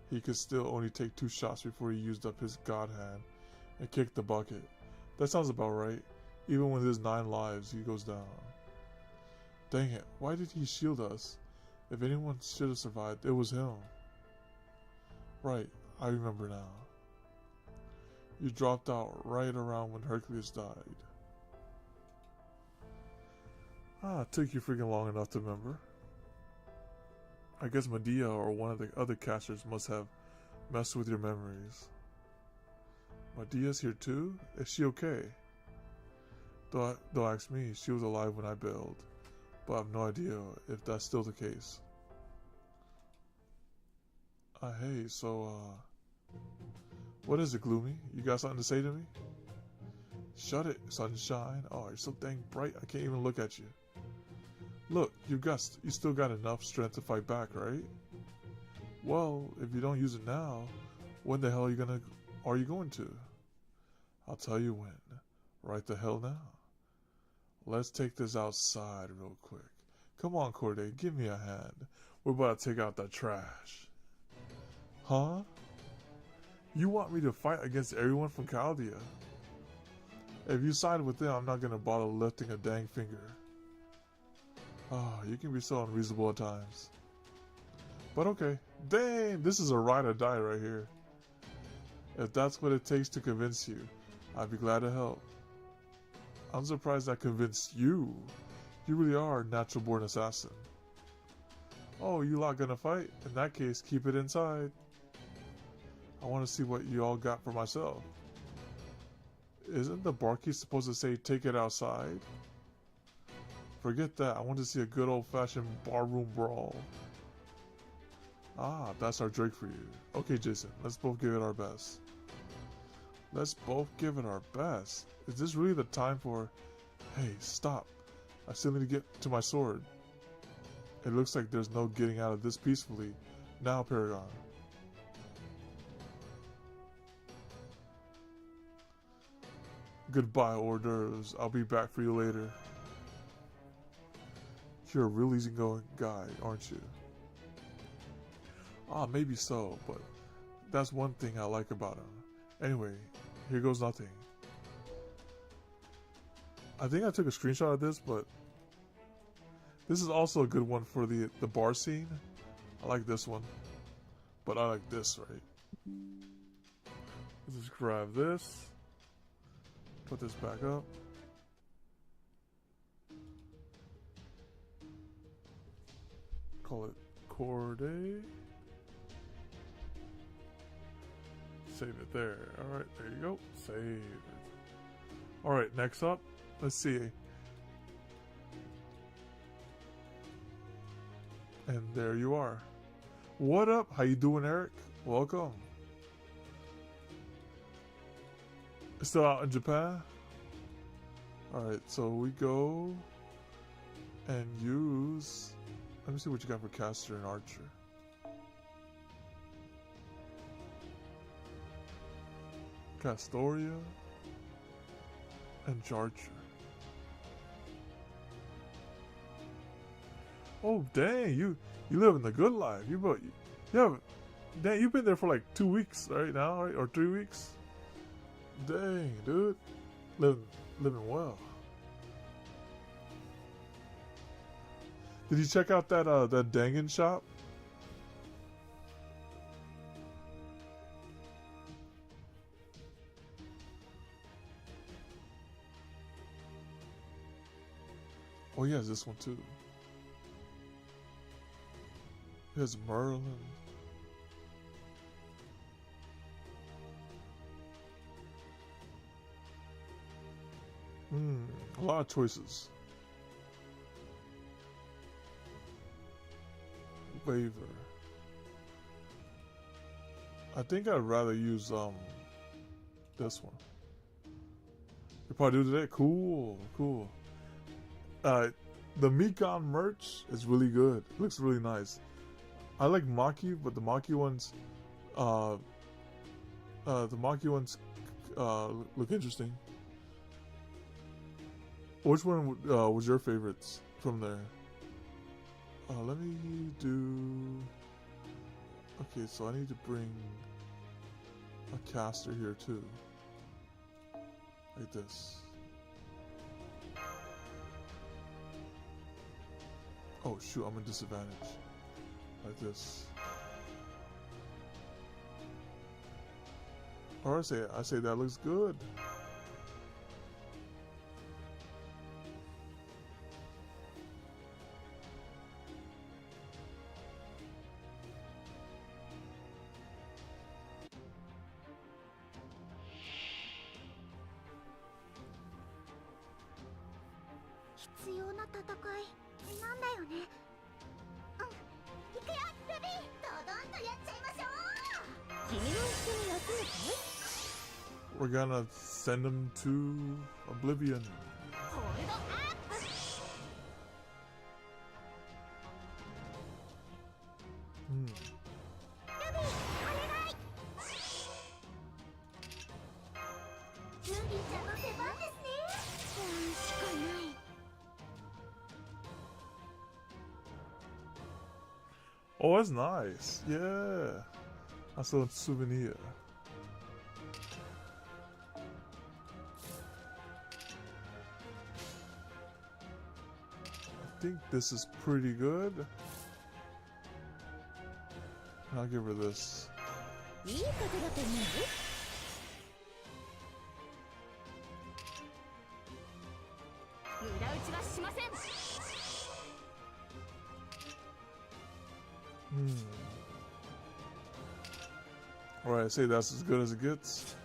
he could still only take 2 shots before he used up his god hand and kicked the bucket. That sounds about right. Even with his 9 lives, he goes down. Dang it, why did he shield us? If anyone should have survived, it was him. Right, I remember now. You dropped out right around when Hercules died. It took you freaking long enough to remember. I guess Medea or one of the other casters must have messed with your memories. Medea's here too? Is she okay? Don't ask me, she was alive when I bailed, but I have no idea if that's still the case. Hey, so, what is it, Gloomy? You got something to say to me? Shut it, sunshine. Oh, you're so dang bright, I can't even look at you. Look, you still got enough strength to fight back, right? Well, if you don't use it now, when the hell are you going to? I'll tell you when. Right the hell now. Let's take this outside real quick. Come on, Corday, give me a hand. We're about to take out the trash. Huh? You want me to fight against everyone from Chaldea? If you side with them, I'm not gonna bother lifting a dang finger. Oh, you can be so unreasonable at times. But okay. Dang, this is a ride or die right here. If that's what it takes to convince you, I'd be glad to help. I'm surprised I convinced you. You really are a natural born assassin. Oh, you lot gonna fight? In that case, keep it inside. I want to see what you all got for myself. Isn't the barkeep supposed to say take it outside? Forget that, I want to see a good old-fashioned barroom brawl. Ah, that's our drink for you. Okay, Jason, let's both give it our best. Let's both give it our best? Is this really the time for... Hey, stop. I still need to get to my sword. It looks like there's no getting out of this peacefully. Now, Paragon. Goodbye, hors d'oeuvres. I'll be back for you later. You're a real easygoing guy, aren't you? Maybe so, but that's one thing I like about him. Anyway, Here goes nothing. I think I took a screenshot of this, but this is also a good one for the bar scene. I like this one, but I like this, right? Let's just grab this, put this back up. Call it Corday. Save it there. Alright, there you go. Save it. Alright, next up, let's see. And there you are. What up? How you doing, Eric? Welcome. Still out in Japan? Alright, so we go and use... Let me see what you got for caster and archer. Castoria and Jarcher. Oh dang, you living the good life. Dang, you've been there for like 2 weeks right now, right? Or 3 weeks. Dang, dude, living well. Did you check out that that Dangan shop? Oh, he has this one too. He has Merlin. A lot of choices. Waiver. I think I'd rather use this one. You probably do today. Cool, cool. The Mikon merch is really good. It looks really nice. I like Maki, but the Maki ones, look interesting. Which one was your favorites from there? Let me do... Okay, so I need to bring a caster here too. Like this. Oh shoot, I'm in disadvantage. Like this. Or I say that looks good. We're gonna send him to Oblivion. Oh, that's nice. Yeah. That's a souvenir. I think this is pretty good. I'll give her this. Alright, I say that's as good as it gets.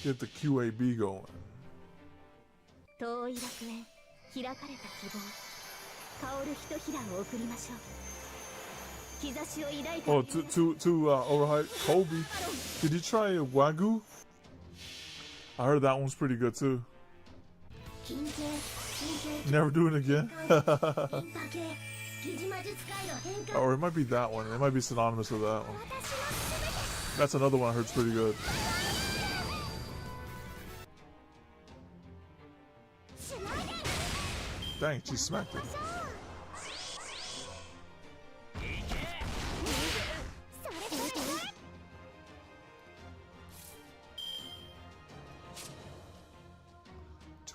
Get the QAB going. Oh, to overhyped Kobe. Did you try Wagyu? I heard that one's pretty good too. Never do it again. Or it might be that one. It might be synonymous with that one. That's another one I heard's pretty good. Dang, she smacked it.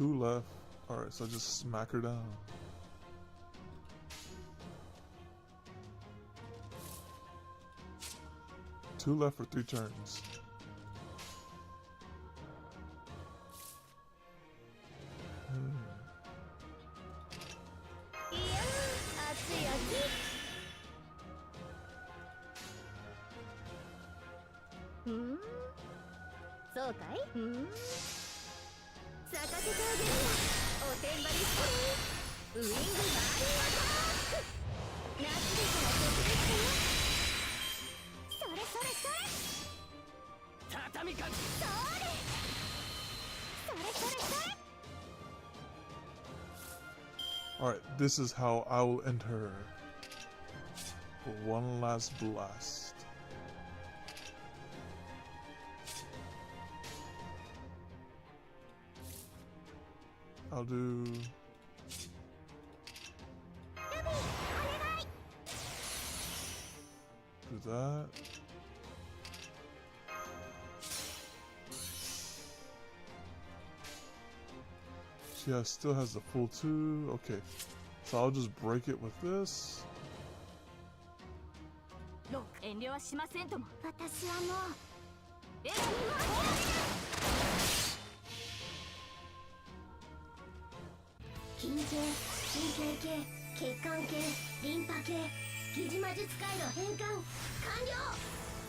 2 left. Alright, so just smack her down. Two left for 3 turns. Alright, this is how I will end her. For one last blast. I'll do... do that. She still has the full 2. Okay. So I'll just break it with this. 遠慮はしませんとも。私はもう選びます。筋系、神経系、血管系、リンパ系、疑似魔術界の変換完了。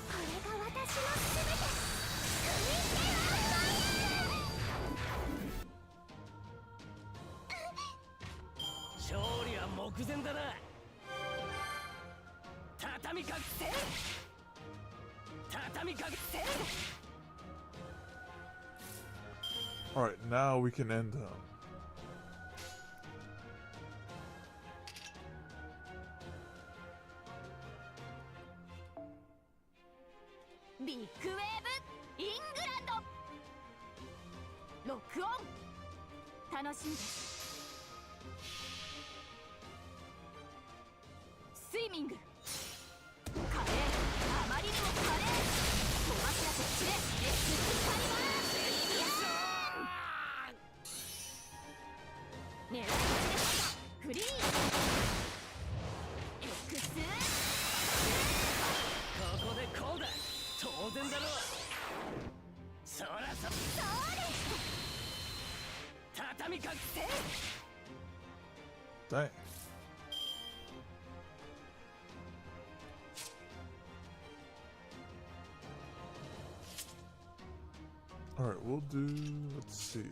これが私のすべて。勝利は目前だな。畳みかけて。畳みかけて。Alright, now we can end him. Big Wave イングランド。ロックオン。楽しみです。スイミング。華麗。あまりにも華麗。飛ばしやこっちでエクスカリバー。狙い撃ちでフリー。エクス。ここでこうだ。当然だろう。そらそ。それ。畳みかけて。Dang. Alright, we'll do, let's see.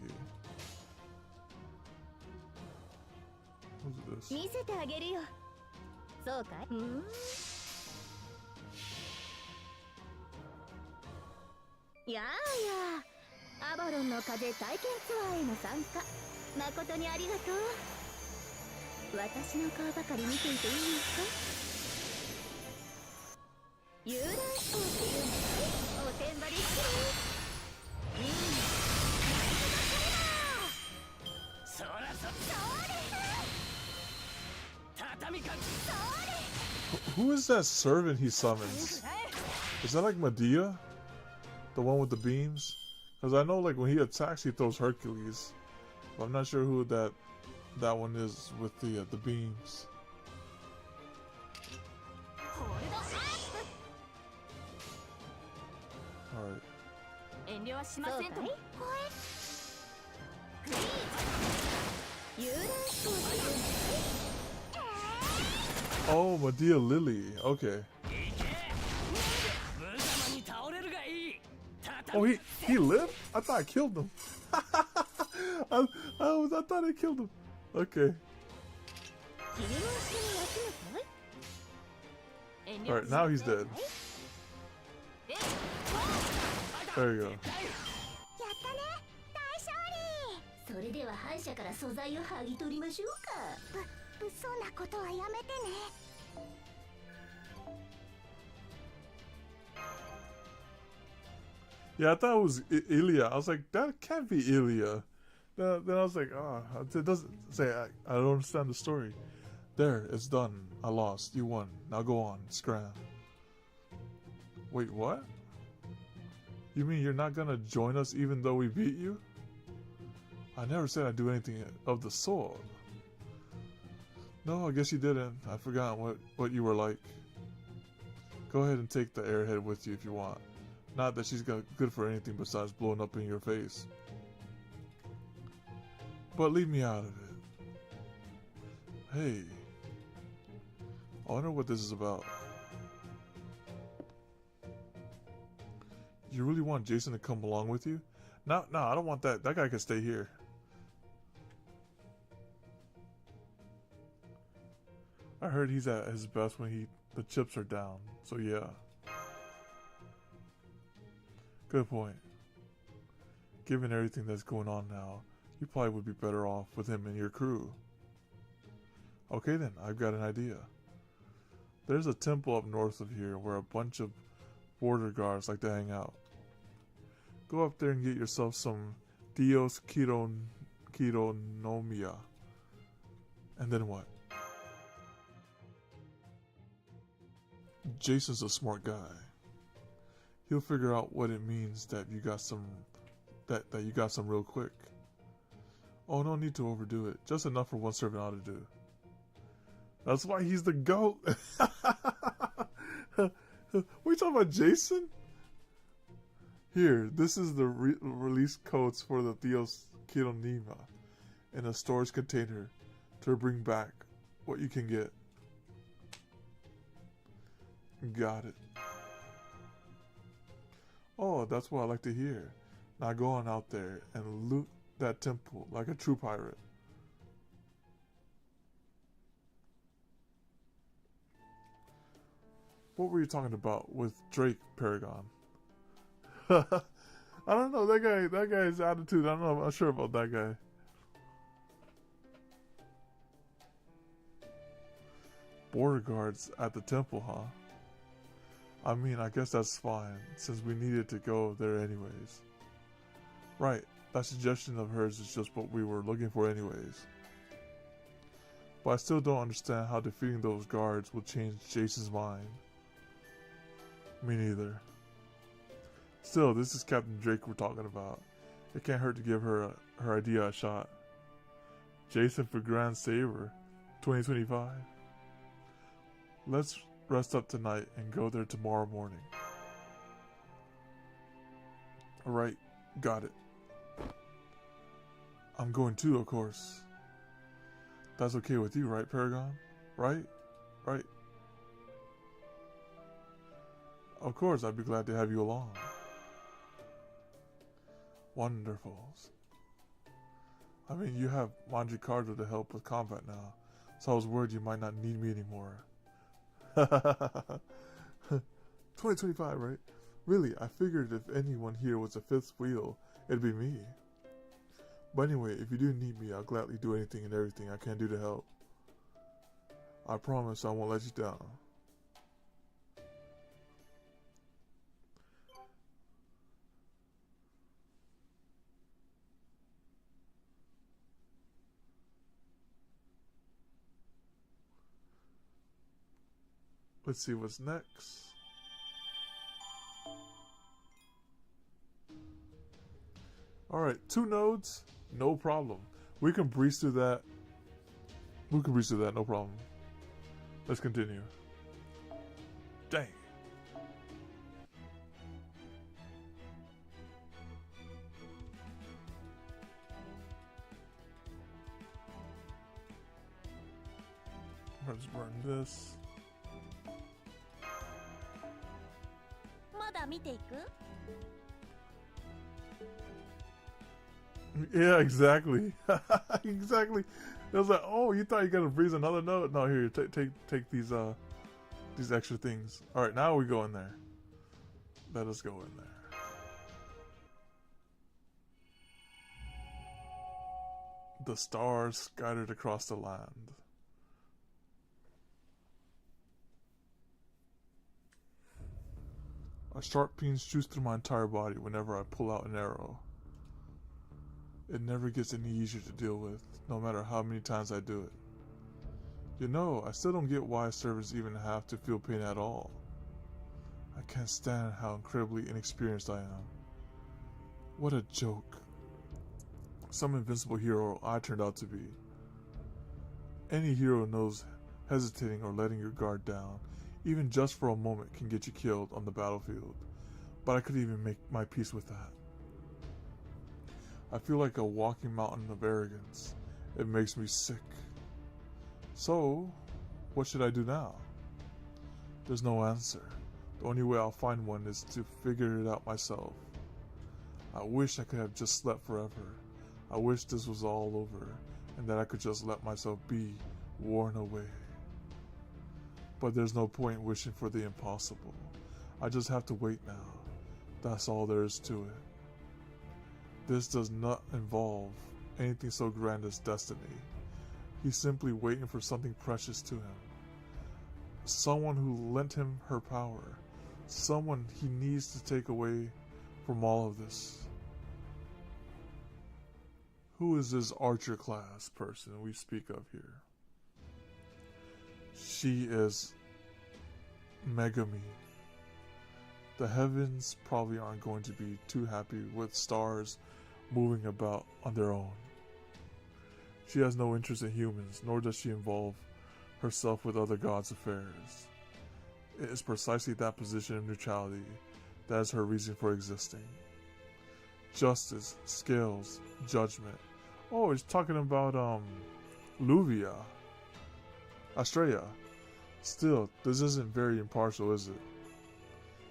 What's this? 見せてあげるよ。そうかい？やあやあ、アバロンの風体験ツアーへの参加、誠にありがとう。私の顔ばかり見ていていいか？遊覧飛行っていうの？おてんばりしてる。そらそ。それ。畳みかけ。それ。Who is that servant he summons? Is that like Medea? The one with the beams? Because I know like when he attacks he throws Hercules. But I'm not sure who that one is with the beams. Alright. Oh, Medea Lily. Okay. Oh, he lived? I thought I killed him. I thought I killed him. Okay. Alright, now he's dead. There you go. それでは反社から素材を剥ぎ取りましょうか。物騒なことはやめてね。Yeah, I thought it was Ilya. I was like, that can't be Ilya. Then I was like, it doesn't say. I don't understand the story. There, it's done. I lost. You won. Now go on. Scram. Wait, what? You mean you're not gonna join us even though we beat you? I never said I'd do anything of the sort. No, I guess you didn't. I forgot what you were like. Go ahead and take the airhead with you if you want. Not that she's good for anything besides blowing up in your face. But leave me out of it. Hey. I wonder what this is about. You really want Jason to come along with you? No, I don't want that. That guy can stay here. I heard he's at his best when the chips are down. So yeah. Good point. Given everything that's going on now, you probably would be better off with him and your crew. Okay then, I've got an idea. There's a temple up north of here where a bunch of border guards like to hang out. Go up there and get yourself some Dios Quironomia. And then what? Jason's a smart guy. He'll figure out what it means that you got some real quick. Oh, no need to overdo it. Just enough for one servant ought to do. That's why he's the GOAT. We talking about Jason? Here, this is the release codes for the Dios Quironomia in a storage container to bring back what you can get. Got it. Oh, that's what I like to hear. Now go on out there and loot that temple like a true pirate. What were you talking about with Drake, Paragon? I don't know, that guy's attitude, I don't know, I'm not sure about that guy. Border guards at the temple, huh? I mean, I guess that's fine, since we needed to go there anyways. Right, that suggestion of hers is just what we were looking for anyways. But I still don't understand how defeating those guards will change Jason's mind. Me neither. Still, this is Captain Drake we're talking about. It can't hurt to give her idea a shot. Jason for Grand Saver, 2025. Let's rest up tonight and go there tomorrow morning. Alright, got it. I'm going too, of course. That's okay with you, right, Paragon? Right? Right? Of course, I'd be glad to have you along. Wonderful. I mean, you have Manjicardo to help with combat now, so I was worried you might not need me anymore. 2025, right? Really, I figured if anyone here was a fifth wheel, it'd be me. But anyway, if you do need me, I'll gladly do anything and everything I can do to help. I promise I won't let you down. Let's see what's next. Alright, 2 nodes, no problem. We can breeze through that. No problem. Let's continue. Dang. Let's burn this. Yeah, exactly. Exactly. It was like, oh, you thought you gotta breeze another note? No, here, take these extra things. All right, now we go in there. Let us go in there. The stars scattered across the land. A sharp pain shoots through my entire body whenever I pull out an arrow. It never gets any easier to deal with, no matter how many times I do it. You know, I still don't get why servants even have to feel pain at all. I can't stand how incredibly inexperienced I am. What a joke. Some invincible hero I turned out to be. Any hero knows hesitating or letting your guard down, even just for a moment, can get you killed on the battlefield. But I couldn't even make my peace with that. I feel like a walking mountain of arrogance. It makes me sick. So, what should I do now? There's no answer. The only way I'll find one is to figure it out myself. I wish I could have just slept forever. I wish this was all over and that I could just let myself be worn away. But there's no point wishing for the impossible. I just have to wait now. That's all there is to it. This does not involve anything so grand as destiny. He's simply waiting for something precious to him. Someone who lent him her power. Someone he needs to take away from all of this. Who is this archer class person we speak of here? She is Megami. The heavens probably aren't going to be too happy with stars moving about on their own. She has no interest in humans, nor does she involve herself with other gods' affairs. It is precisely that position of neutrality that is her reason for existing. Justice, scales, judgment. Oh, it's talking about Luvia. Astraea. Still, this isn't very impartial, is it?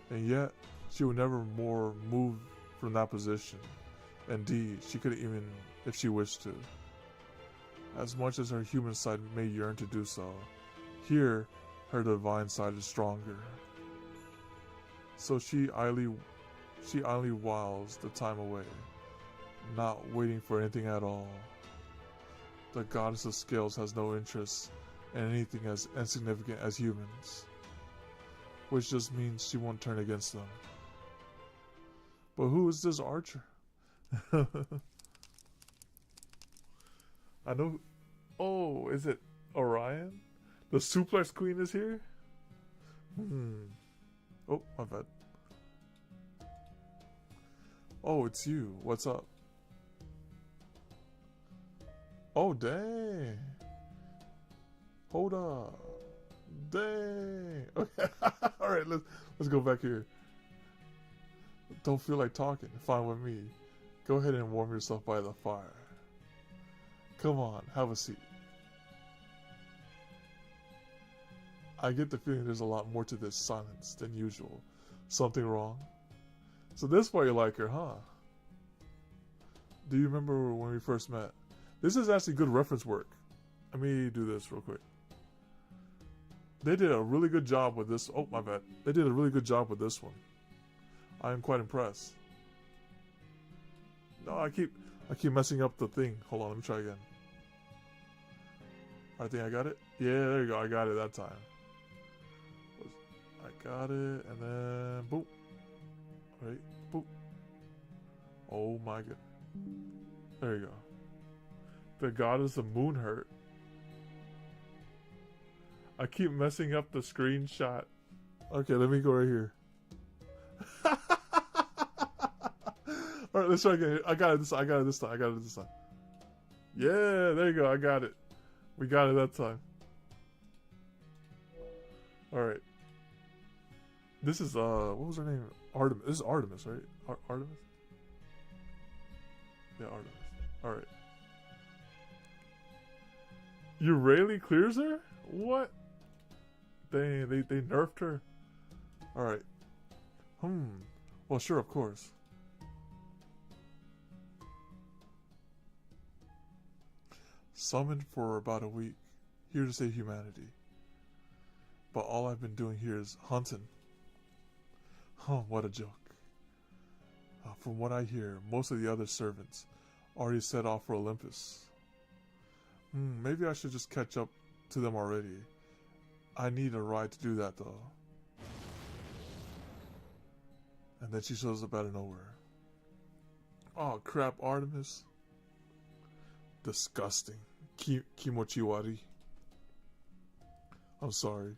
And yet, she would never more move from that position. Indeed, she could even if she wished to. As much as her human side may yearn to do so, here, her divine side is stronger. So she idly whiles the time away, not waiting for anything at all. The goddess of scales has no interest in anything as insignificant as humans, which just means she won't turn against them. But who is this archer? I know. Oh, is it Orion? The suplex queen is here? Oh, my bad. Oh, it's you. What's up? Oh, dang. Hold up. Dang. Okay. Alright, let's go back here. Don't feel like talking. Fine with me. Go ahead and warm yourself by the fire. Come on, have a seat. I get the feeling there's a lot more to this silence than usual. Something wrong? So this why you like her, huh? Do you remember when we first met? This is actually good reference work. Let me do this real quick. They did a really good job with this. Oh, my bad. They did a really good job with this one. I am quite impressed. No, I keep messing up the thing. Hold on, let me try again. I think I got it. Yeah, there you go. I got it that time. I got it, and then boop. Right, boop. Oh my god. There you go. The goddess of moon hurt. I keep messing up the screenshot. Okay, let me go right here. Alright, let's try again. I got it this time. Yeah, there you go. I got it. We got it that time. Alright. This is, what was her name? Artemis. This is Artemis, right? Artemis? Yeah, Artemis. Alright. Rayleigh clears her? What? They nerfed her? Alright. Well, sure, of course. Summoned for about a week, here to save humanity. But all I've been doing here is hunting. Oh, what a joke. From what I hear, most of the other servants already set off for Olympus. Maybe I should just catch up to them already. I need a ride to do that, though. And then she shows up out of nowhere. Oh, crap, Artemis. Disgusting. Kimochiwari. I'm sorry.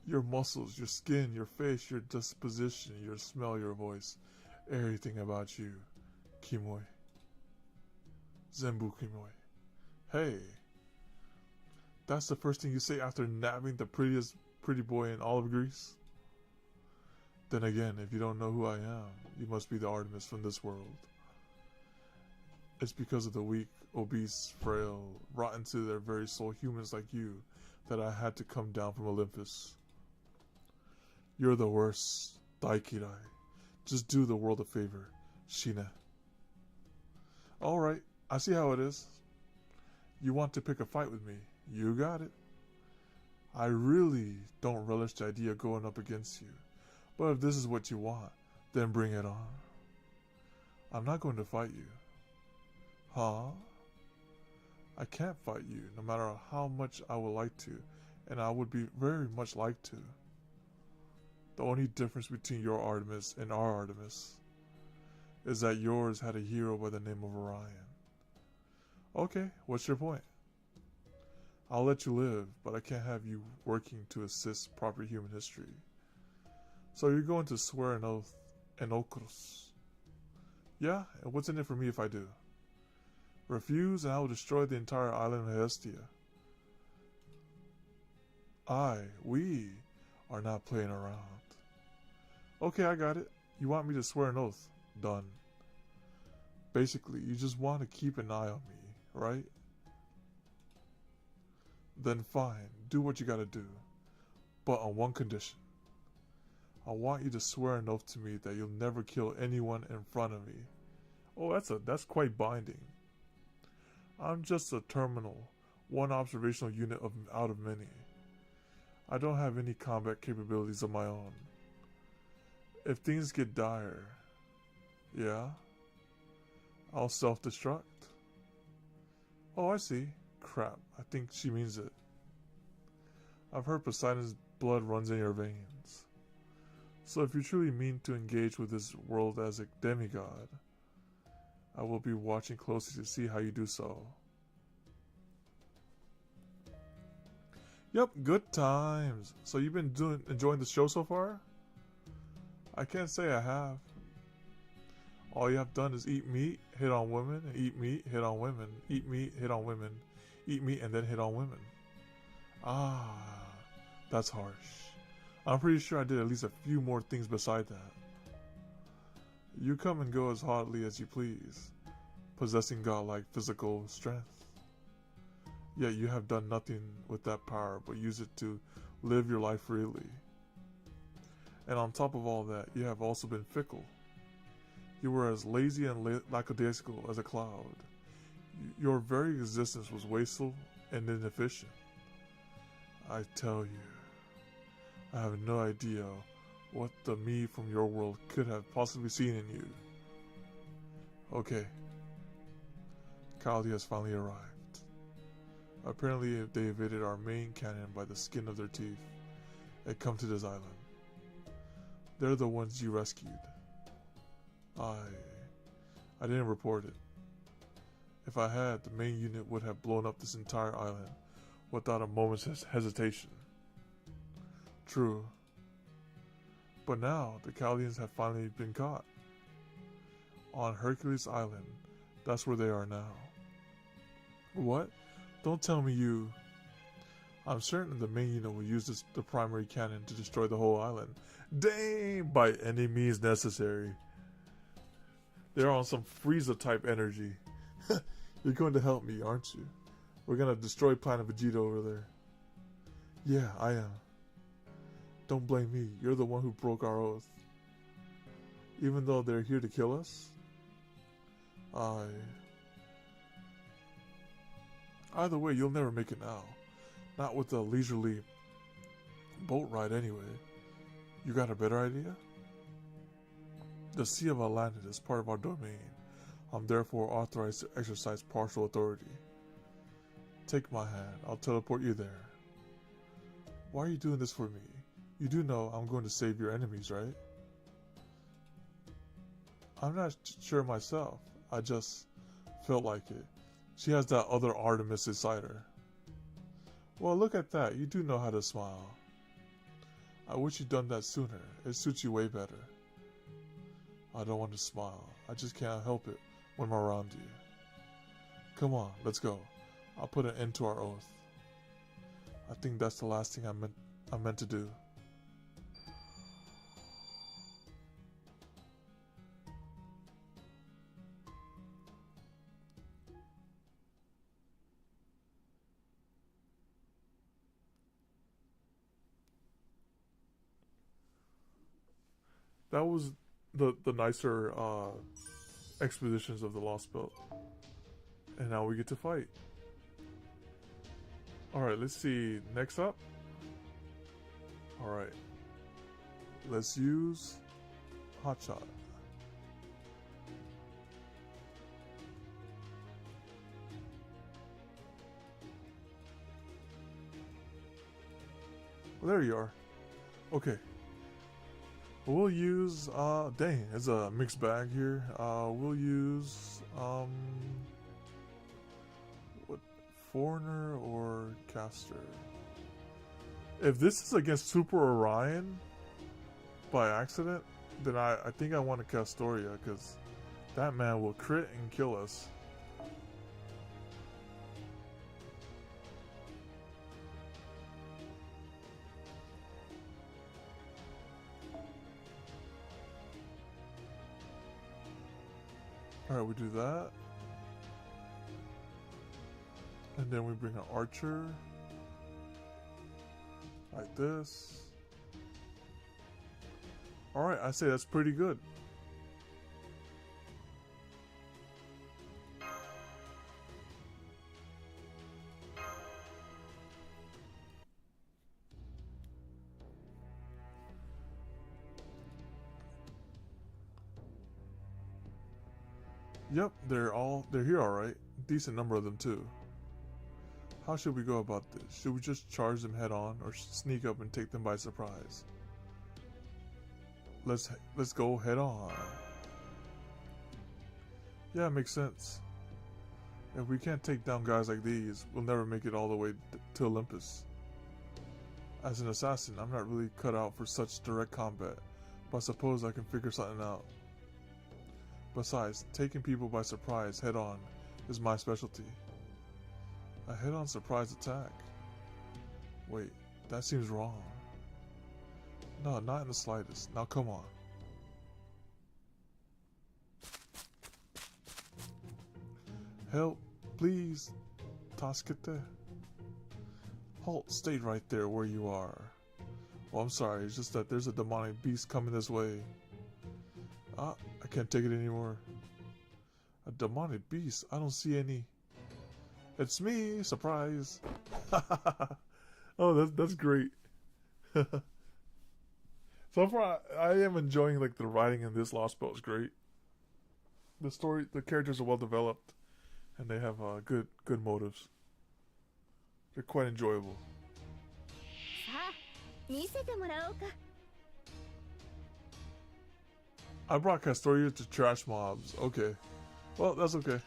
Your muscles, your skin, your face, your disposition, your smell, your voice. Everything about you. Kimoi. Zembukimoi. Hey, that's the first thing you say after nabbing the pretty boy in all of Greece? Then again, if you don't know who I am, you must be the Artemis from this world. It's because of the weak, obese, frail, rotten to their very soul humans like you that I had to come down from Olympus. You're the worst, Daikirai. Just do the world a favor, Shina. Alright, I see how it is. You want to pick a fight with me. You got it. I really don't relish the idea of going up against you. But if this is what you want, then bring it on. I'm not going to fight you. Huh? I can't fight you, no matter how much I would like to, and I would be very much like to. The only difference between your Artemis and our Artemis is that yours had a hero by the name of Orion. Okay, what's your point? I'll let you live, but I can't have you working to assist proper human history. So you're going to swear an oath, an okros. Yeah, and what's in it for me if I do? Refuse and I will destroy the entire island of Hestia. We are not playing around. Okay, I got it. You want me to swear an oath. Done. Basically, you just want to keep an eye on me, right? Then fine, do what you gotta do. But on one condition. I want you to swear an oath to me that you'll never kill anyone in front of me. Oh, that's quite binding. I'm just a terminal, one observational unit out of many. I don't have any combat capabilities of my own. If things get dire, yeah, I'll self-destruct. Oh, I see. Crap, I think she means it. I've heard Poseidon's blood runs in your veins. So if you truly mean to engage with this world as a demigod, I will be watching closely to see how you do so. Yep, good times. So you've been enjoying the show so far? I can't say I have. All you have done is eat meat, hit on women, and eat meat, hit on women, eat meat, hit on women, eat meat, and then hit on women. Ah, that's harsh. I'm pretty sure I did at least a few more things beside that. You come and go as hotly as you please, possessing godlike physical strength. Yet you have done nothing with that power but use it to live your life freely. And on top of all that, you have also been fickle. You were as lazy and lackadaisical as a cloud. Your very existence was wasteful and inefficient. I tell you, I have no idea what the me from your world could have possibly seen in you. Okay. Kali has finally arrived. Apparently they evaded our main cannon by the skin of their teeth and come to this island. They're the ones you rescued. I didn't report it. If I had, the main unit would have blown up this entire island without a moment's hesitation. True. But now, the Callians have finally been caught. On Hercules Island, that's where they are now. What? Don't tell me you... I'm certain the main unit will use the primary cannon to destroy the whole island. Dang! By any means necessary. They're on some Frieza type energy. You're going to help me, aren't you? We're going to destroy Planet Vegeta over there. Yeah, I am. Don't blame me. You're the one who broke our oath. Even though they're here to kill us? Either way, you'll never make it now. Not with a leisurely boat ride anyway. You got a better idea? The Sea of Atlantis is part of our domain. I'm therefore authorized to exercise partial authority. Take my hand. I'll teleport you there. Why are you doing this for me? You do know I'm going to save your enemies, right? I'm not sure myself. I just felt like it. She has that other Artemis inside her. Well, look at that. You do know how to smile. I wish you'd done that sooner. It suits you way better. I don't want to smile. I just can't help it when I'm around you. Come on, let's go. I'll put an end to our oath. I think that's the last thing I meant to do. That was the nicer expositions of the Lost Belt. And now we get to fight. Alright, let's see. Next up. Alright. Let's use Hotshot. Well, there you are. Okay. We'll use, dang, it's a mixed bag here. We'll use, what, Foreigner or Caster? If this is against Super Orion by accident, then I think I want a Castoria, because that man will crit and kill us. Alright, we do that. And then we bring an archer. Like this. Alright, I say that's pretty good. Yep, they're here alright. Decent number of them too. How should we go about this? Should we just charge them head on or sneak up and take them by surprise? Let's go head on. Yeah, it makes sense. If we can't take down guys like these, we'll never make it all the way to Olympus. As an assassin, I'm not really cut out for such direct combat, but I suppose I can figure something out. Besides, taking people by surprise head on is my specialty. A head on surprise attack? Wait, that seems wrong. No, not in the slightest. Now come on. Help, please. Taskete. Halt, stay right there where you are. Well, I'm sorry, it's just that there's a demonic beast coming this way. Ah, I can't take it anymore. A demonic beast? I don't see any. It's me! Surprise! Oh, that's great. So far, I am enjoying like the writing in this Lost Belt is great. The story, the characters are well developed, and they have good motives. They're quite enjoyable. I brought Castoria to trash mobs. Okay. Well, that's okay.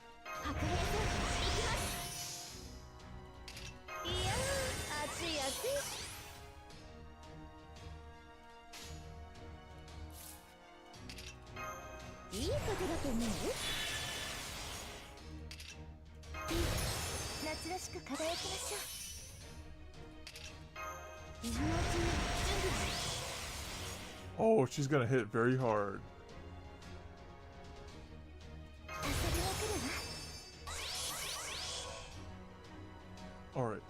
Oh, she's gonna hit very hard. Alright.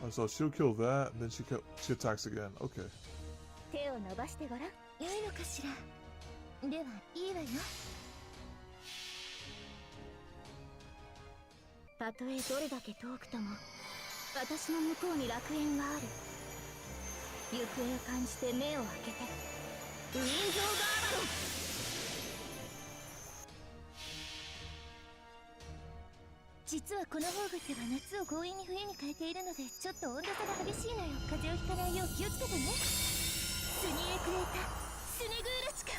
So she'll kill that, and then she attacks again. Okay. 手を伸ばしてごらん。いいのかしら。では、いいわよ。たとえどれだけ遠くとも、私の向こうに楽園がある。行方を感じて目を開けて。ウィンズ・オブ・アバロン。実はこのホーグっては夏を強引に冬に変えているのでちょっと温度差が激しいのよ。風邪をひかないよう気をつけてね。スニエクレータスネグーラチカ。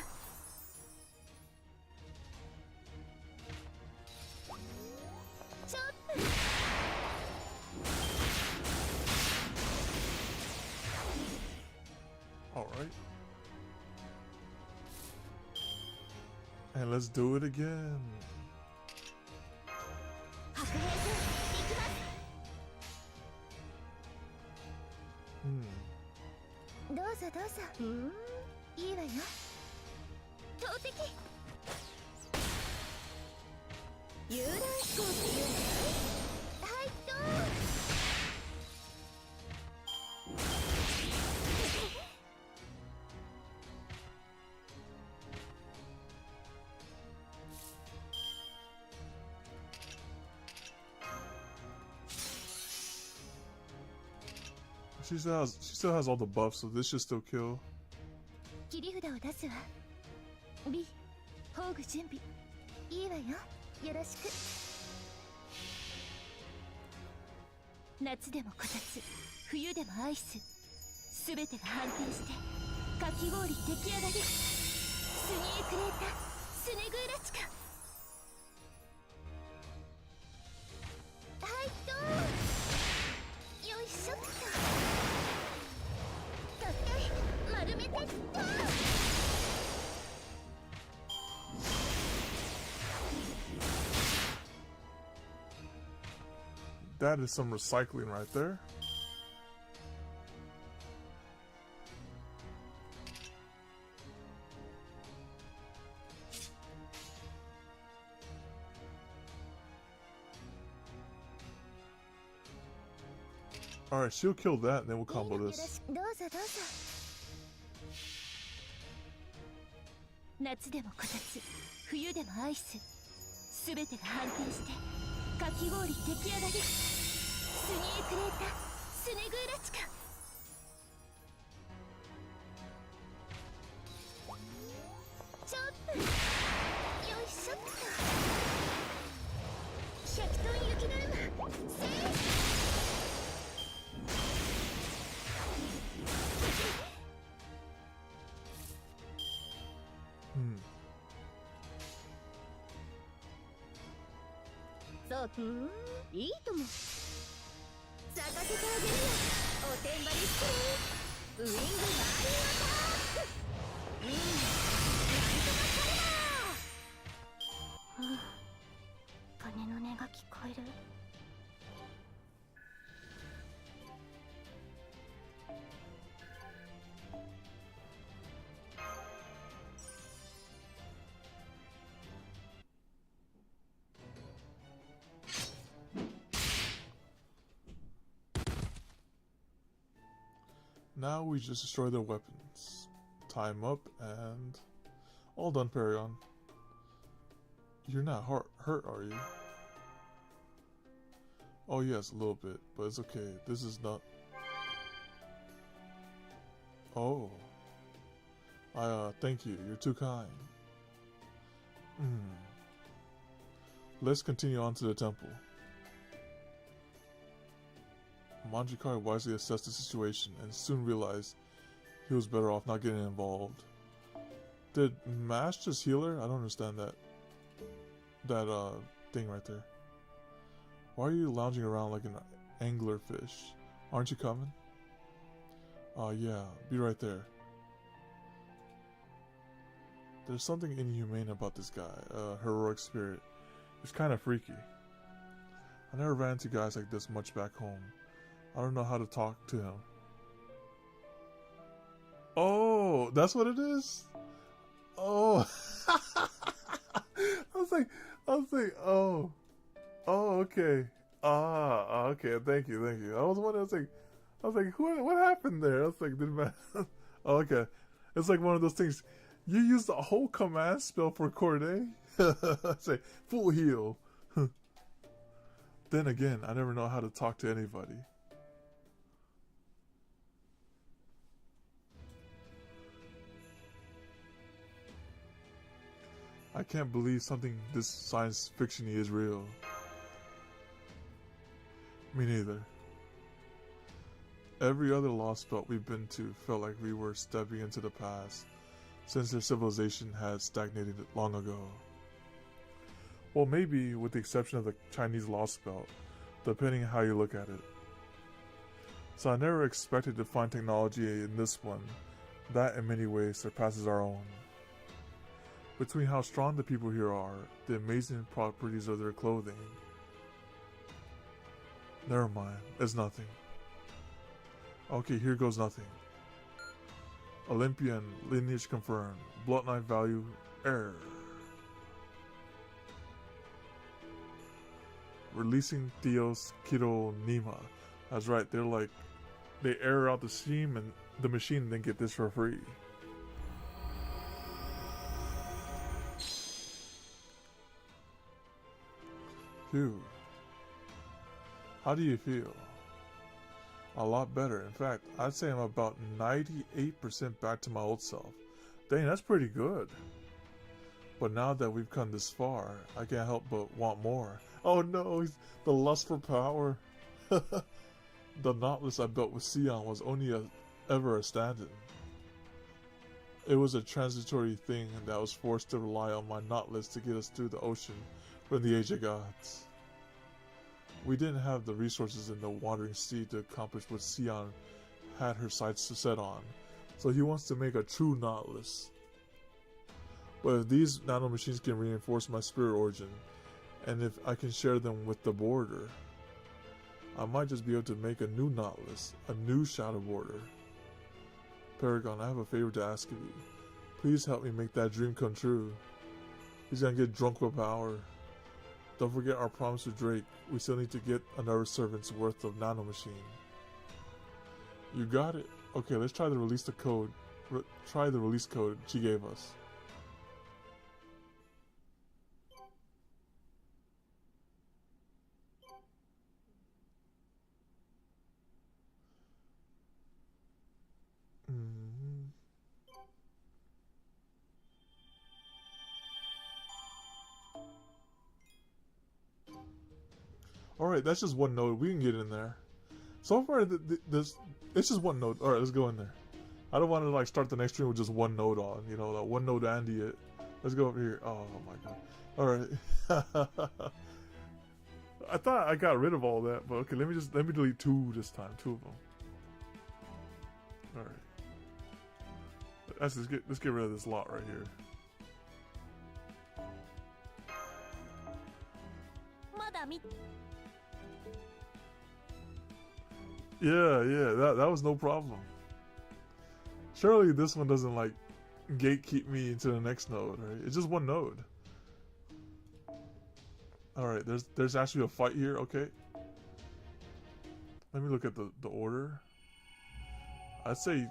Alright. And let's do it again. 白兵戦行きます。 Hmm. どうぞどうぞ。いいわよ。投擲。遊覧飛行っていうの？はいどう。 She still has all the buffs, so this should still kill. 切り札を出すわ。B、宝具準備。いいわよ。よろしく。夏でもこたつ、冬でもアイス。すべてが反転して、かき氷出来上がり。スニークレータ、スネグーラチカ。はいどう。よいしょっと。 丸めてっと。 That is some recycling right there. Alright, she'll kill that and then we'll combo this. どうぞどうぞ。夏でもこたつ、冬でもアイス。すべてが反転して、かき氷出来上がり。スニークレータ、スネグーラチカ。ちょっと。よいしょっと。100トン雪だるま。せい。 そう、いいとも。咲かせてあげるよ。おてんばりして。ウィングマリンアタック。なんとか彼だ。鐘の音が聞こえる。 Now we just destroy their weapons. Tie him up and... All done, Perion. You're not hurt, are you? Oh yes, a little bit, but it's okay. This is not... Oh. Thank you. You're too kind. Let's continue on to the temple. Manjikari wisely assessed the situation and soon realized he was better off not getting involved. Did Mash just heal her? I don't understand that thing right there. Why are you lounging around like an anglerfish? Aren't you coming? Yeah, be right there. There's something inhumane about this guy, heroic spirit. It's kind of freaky. I never ran into guys like this much back home. I don't know how to talk to him. Oh, that's what it is? Oh. I was like, oh, okay. Okay, thank you. I was wondering, I was like, what happened there? I was like, oh, okay. It's like one of those things. You used the whole command spell for Corday? I say, full heal. Then again, I never know how to talk to anybody. I can't believe something this science fiction-y is real. Me neither. Every other Lostbelt we've been to felt like we were stepping into the past, since their civilization had stagnated long ago. Well, maybe with the exception of the Chinese Lostbelt, depending on how you look at it. So I never expected to find technology in this one that in many ways surpasses our own. Between how strong the people here are, the amazing properties of their clothing. Never mind, it's nothing. Okay, here goes nothing. Olympian lineage confirmed. Bloodline value error. Releasing Theos Kiro Nima. That's right, they air out the machine and then get this for free. Phew. How do you feel? A lot better. In fact, I'd say I'm about 98% back to my old self. Dang, that's pretty good. But now that we've come this far, I can't help but want more. Oh no, the lust for power. The Nautilus I built with Sion was only ever a stand-in. It was a transitory thing that was forced to rely on my Nautilus to get us through the ocean from the Age of Gods. We didn't have the resources in the Wandering Sea to accomplish what Sion had her sights set on, so he wants to make a true Nautilus. But if these nanomachines can reinforce my spirit origin, and if I can share them with the border, I might just be able to make a new Nautilus, a new Shadow Border. Paragon, I have a favor to ask of you. Please help me make that dream come true. He's gonna get drunk with power. Don't forget our promise to Drake. We still need to get another servant's worth of nanomachine. You got it. Okay, let's try to release the code. Try the release code she gave us. Alright, that's just one node. We can get in there. So far, it's just one node. Alright, let's go in there. I don't want to start the next stream with just one node on. You know, that one node Andy it. Let's go over here. Oh my god. Alright. I thought I got rid of all that, but okay, let me delete two this time. Two of them. Alright. Let's get rid of this lot right here. Yeah, that was no problem. Surely this one doesn't gatekeep me into the next node, right? It's just one node. Alright, there's actually a fight here, okay. Let me look at the order. I'd say,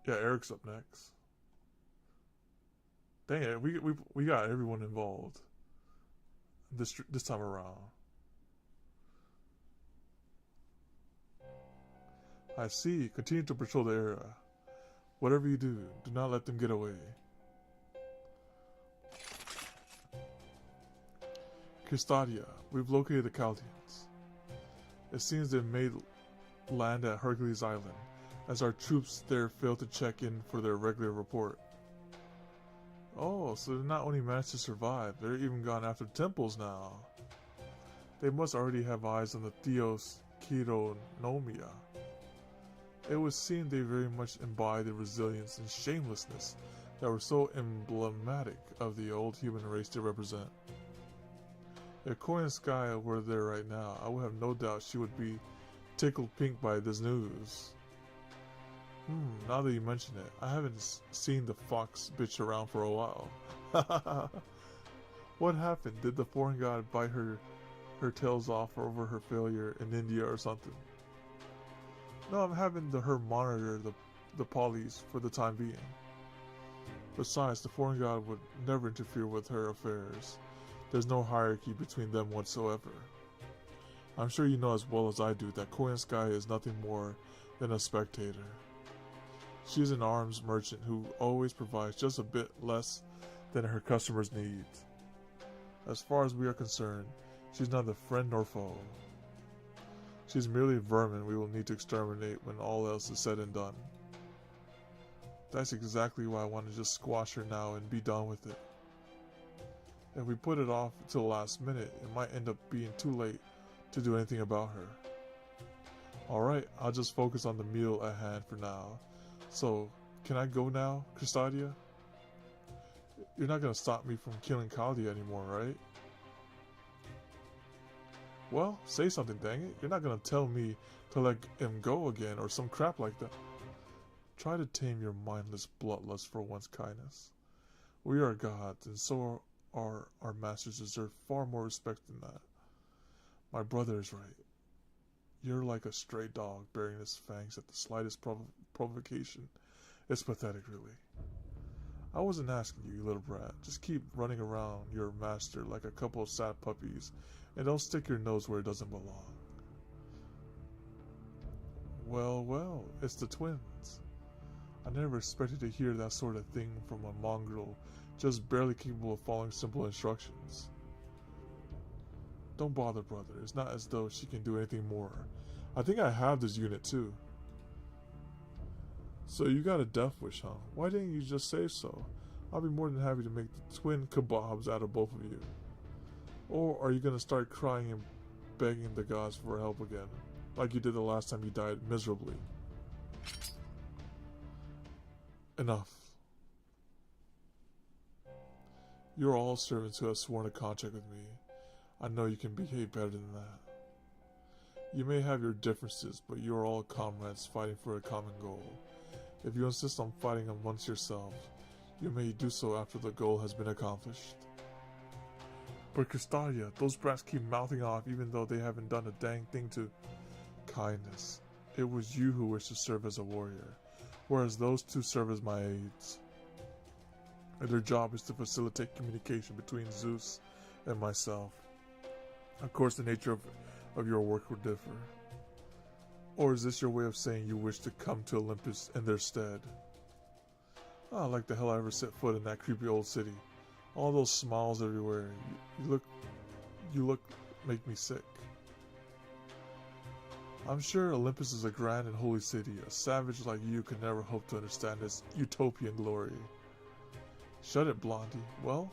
yeah, Eric's up next. Dang it, we got everyone involved this time around. I see. Continue to patrol the area. Whatever you do not let them get away. Custadia, we've located the Chaldeans. It seems they've made land at Hercules Island, as our troops there failed to check in for their regular report. Oh, so they not only managed to survive, they're even gone after temples now. They must already have eyes on the Theos Chironomia. It would seem they very much embody the resilience and shamelessness that were so emblematic of the old human race they represent. If Koi and Sky were there right now, I would have no doubt she would be tickled pink by this news. Now that you mention it, I haven't seen the fox bitch around for a while. What happened? Did the foreign god bite her tails off over her failure in India or something? No, I'm having her monitor the polys for the time being. Besides, the foreign god would never interfere with her affairs. There's no hierarchy between them whatsoever. I'm sure you know as well as I do that Koi and Sky is nothing more than a spectator. She's an arms merchant who always provides just a bit less than her customers need. As far as we are concerned, she's neither friend nor foe. She's merely vermin we will need to exterminate when all else is said and done. That's exactly why I want to just squash her now and be done with it. If we put it off until the last minute, it might end up being too late to do anything about her. Alright, I'll just focus on the meal at hand for now. So, can I go now, Cristadia? You're not gonna stop me from killing Kalia anymore, right? Well, say something, dang it. You're not gonna tell me to let him go again or some crap like that. Try to tame your mindless bloodlust for one's kindness. We are gods, and so are our masters deserve far more respect than that. My brother is right. You're like a stray dog baring its fangs at the slightest provocation. It's pathetic, really. I wasn't asking you, you little brat. Just keep running around your master like a couple of sad puppies, and don't stick your nose where it doesn't belong. Well, well, it's the twins. I never expected to hear that sort of thing from a mongrel just barely capable of following simple instructions. Don't bother, brother. It's not as though she can do anything more. I think I have this unit too. So you got a death wish, huh? Why didn't you just say so? I'll be more than happy to make the twin kebabs out of both of you. Or are you gonna start crying and begging the gods for help again, like you did the last time you died miserably? Enough. You're all servants who have sworn a contract with me. I know you can behave better than that. You may have your differences, but you are all comrades fighting for a common goal. If you insist on fighting amongst yourselves, you may do so after the goal has been accomplished. But Cristadia, those brats keep mouthing off even though they haven't done a dang thing to kindness. It was you who wished to serve as a warrior, whereas those two serve as my aides. And their job is to facilitate communication between Zeus and myself. Of course, the nature of your work will differ. Or is this your way of saying you wish to come to Olympus in their stead? Ah, like the hell I ever set foot in that creepy old city. All those smiles everywhere. You look, make me sick. I'm sure Olympus is a grand and holy city. A savage like you could never hope to understand its utopian glory. Shut it, Blondie. Well,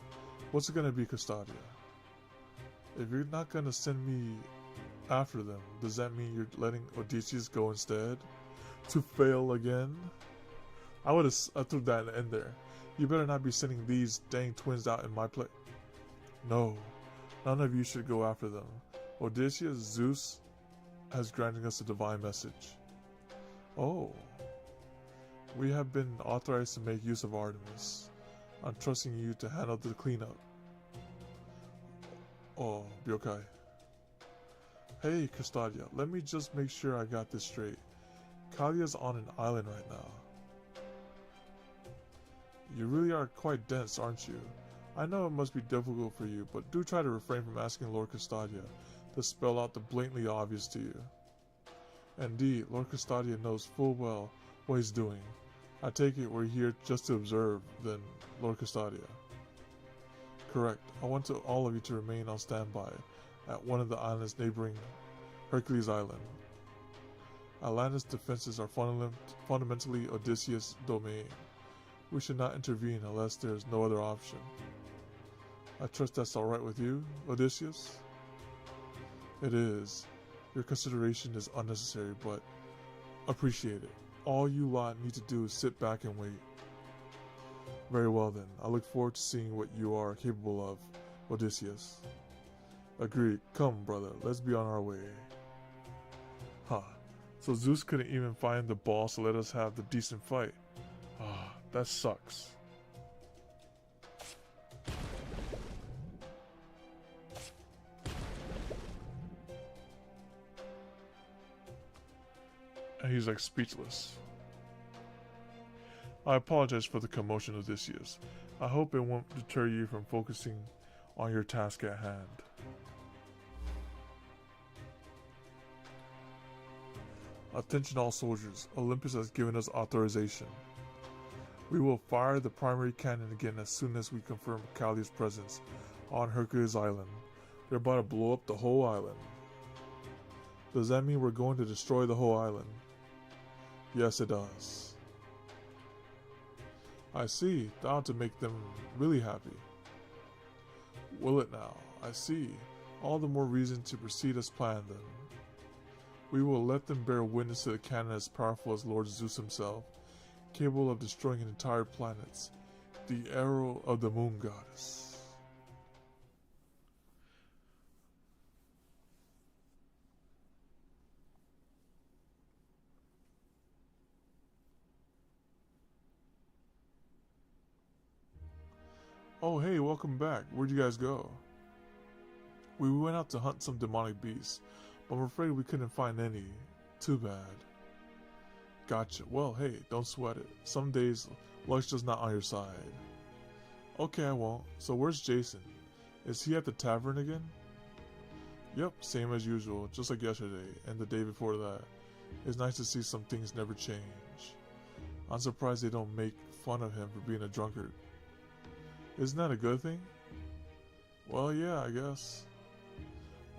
what's it gonna be, Custodia? If you're not gonna send me after them, does that mean you're letting Odysseus go instead? To fail again? I threw that in there. You better not be sending these dang twins out in my place. No, none of you should go after them. Odysseus, Zeus, has granted us a divine message. Oh. We have been authorized to make use of Artemis. I'm trusting you to handle the cleanup. Oh, Byokai. Hey, Custodia, let me just make sure I got this straight. Kalia's on an island right now. You really are quite dense, aren't you? I know it must be difficult for you, but do try to refrain from asking Lord Custodia to spell out the blatantly obvious to you. Indeed, Lord Custodia knows full well what he's doing. I take it we're here just to observe, then, Lord Custodia. Correct. I want all of you to remain on standby at one of the islands neighboring Hercules Island. Atlantis' defenses are fundamentally Odysseus' domain. We should not intervene unless there is no other option. I trust that's alright with you, Odysseus? It is. Your consideration is unnecessary, but appreciate it. All you lot need to do is sit back and wait. Very well then. I look forward to seeing what you are capable of, Odysseus. Agreed. Come, brother. Let's be on our way. Huh. So Zeus couldn't even find the balls to let us have the decent fight. Ah, that sucks. And he's like speechless. I apologize for the commotion, Odysseus. I hope it won't deter you from focusing on your task at hand. Attention all soldiers, Olympus has given us authorization. We will fire the primary cannon again as soon as we confirm Kalia's presence on Hercules Island. They're about to blow up the whole island. Does that mean we're going to destroy the whole island? Yes, it does. I see. That ought to make them really happy. Will it now? I see. All the more reason to proceed as planned then. We will let them bear witness to the cannon as powerful as Lord Zeus himself. capable of destroying entire planets. The arrow of the moon goddess. Oh hey, welcome back. Where'd you guys go? We went out to hunt some demonic beasts, but I'm afraid we couldn't find any. Too bad. Gotcha. Well, hey, don't sweat it. Some days, luck's just not on your side. Okay, I won't. So where's Jason? Is he at the tavern again? Yep, same as usual, just like yesterday, and the day before that. It's nice to see some things never change. I'm surprised they don't make fun of him for being a drunkard. Isn't that a good thing? Well, yeah, I guess.